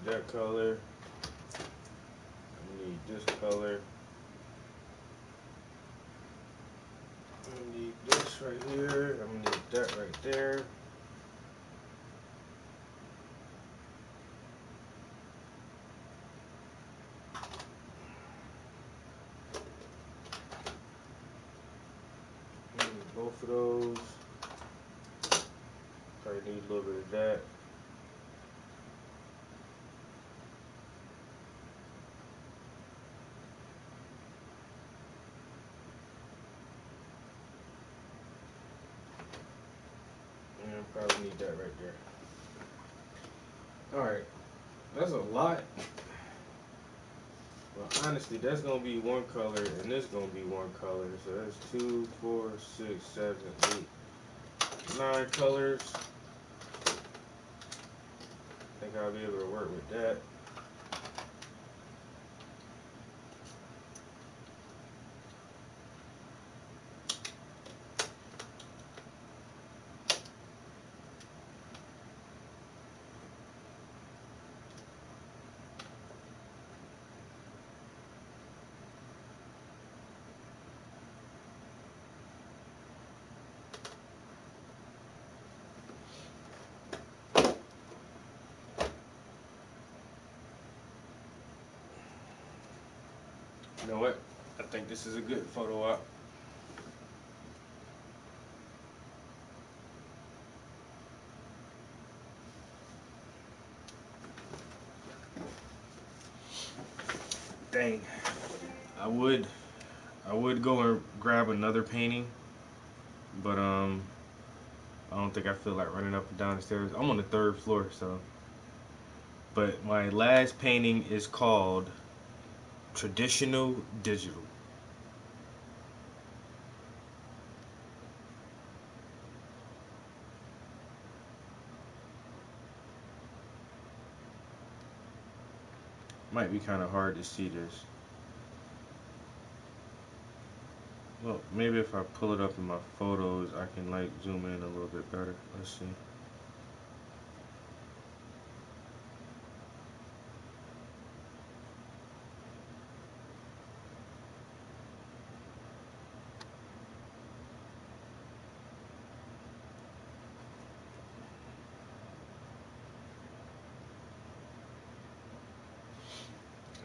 that color. I'm gonna need this color. I'm gonna need this right here. I'm gonna need that right there. I need both of those. Probably need a little bit of that. And probably need that right there. Alright, that's a lot. But honestly, that's gonna be one color, and this gonna be one color. So that's 2, 4, 6, 7, 8, 9 colors. I think I'll be able to work with that. You know what? I think this is a good photo op. Dang. I would go and grab another painting, but I don't think I feel like running up and down the stairs. I'm on the 3rd floor, so. But my last painting is called Traditional Digital. Might be kind of hard to see this. Well, maybe if I pull it up in my photos, I can like zoom in a little bit better. Let's see.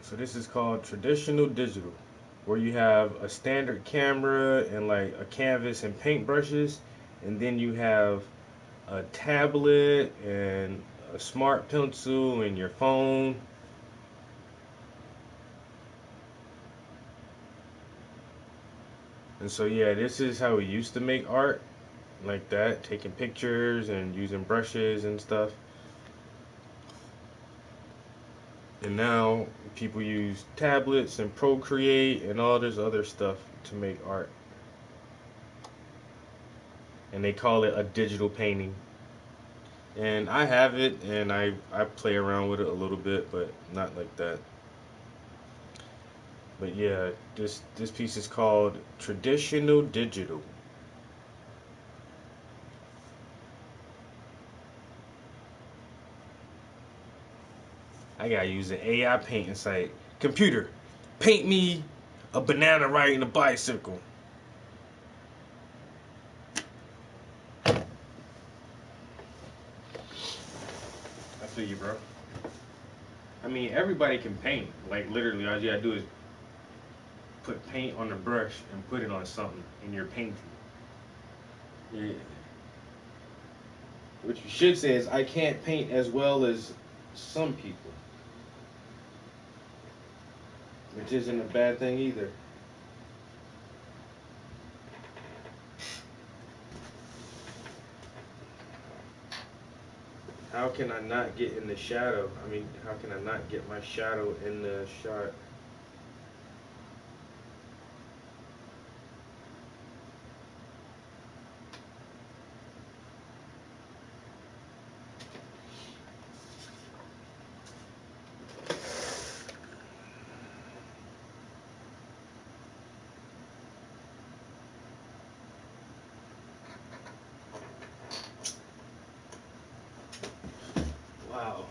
So this is called Traditional Digital, where you have a standard camera and like a canvas and paintbrushes, and then you have a tablet and a smart pencil and your phone. And so yeah, this is how we used to make art, like that, taking pictures and using brushes and stuff. And now people use tablets and Procreate and all this other stuff to make art. And they call it a digital painting. And I have it, and I play around with it a little bit, but not like that. But yeah, this piece is called Traditional Digital. I gotta use an AI painting site. Computer, paint me a banana riding a bicycle. I feel you, bro. I mean, everybody can paint. Like literally, all you gotta do is put paint on the brush and put it on something, and you're painting. Yeah. What you should say is, I can't paint as well as some people, which isn't a bad thing either. How can I not get in the shadow? I mean, how can I not get my shadow in the shot? Wow.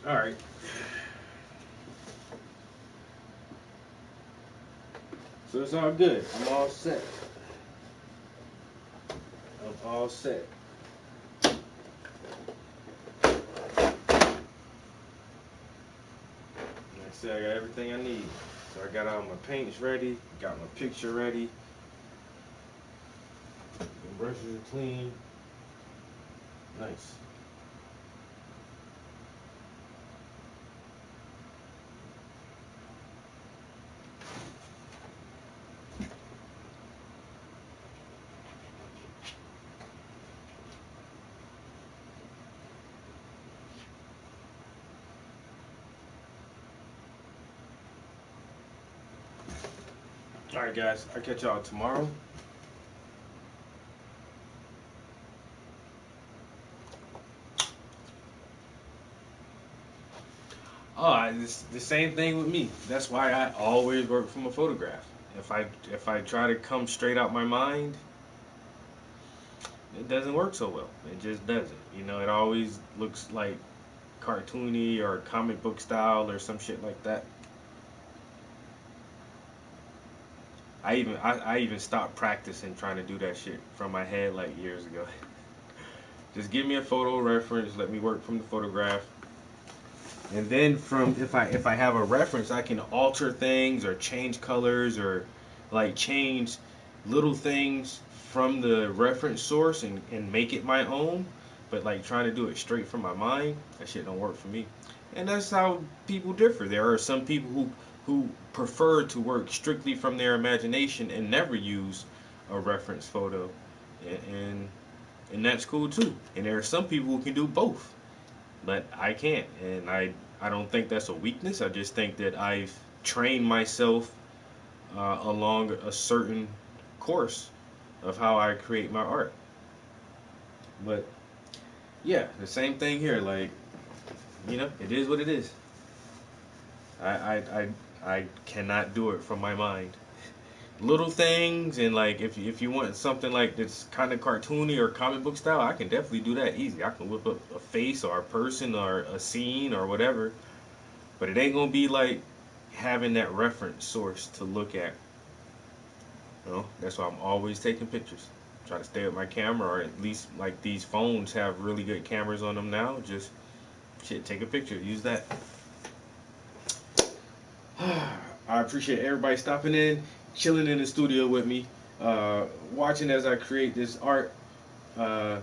All right. So it's all good. I'm all set. I'm all set. Like I said, I got everything I need. So I got all my paints ready, got my picture ready, the brushes are clean. Nice. All right, guys. I'll catch y'all tomorrow. Oh, it's the same thing with me. That's why I always work from a photograph. If I try to come straight out my mind, it doesn't work so well. It just doesn't. You know, it always looks like cartoony or comic book style or some shit like that. I even stopped practicing trying to do that shit from my head like years ago. Just give me a photo reference, let me work from the photograph. And then from if I have a reference, I can alter things or change colors or like change little things from the reference source and make it my own. But like trying to do it straight from my mind, that shit don't work for me. And that's how people differ. There are some people who prefer to work strictly from their imagination and never use a reference photo, and and that's cool too. And there are some people who can do both, but I can't, and I don't think that's a weakness. I just think that I've trained myself along a certain course of how I create my art. But yeah, the same thing here. Like, it is what it is. I I I, I cannot do it from my mind. Little things, and like if you want something like that's kind of cartoony or comic book style, I can definitely do that easy. I can whip up a face or a person or a scene or whatever, but it ain't gonna be like having that reference source to look at. That's why I'm always taking pictures. Try to stay with my camera, or at least like these phones have really good cameras on them now. Just shit, take a picture, use that. I appreciate everybody stopping in. chilling in the studio with me, watching as I create this art. Uh,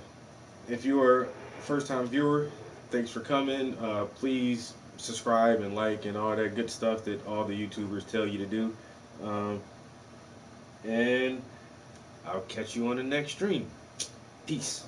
if you're a first time viewer, thanks for coming. Please subscribe and like and all that good stuff that all the YouTubers tell you to do. Um, and I'll catch you on the next stream. Peace.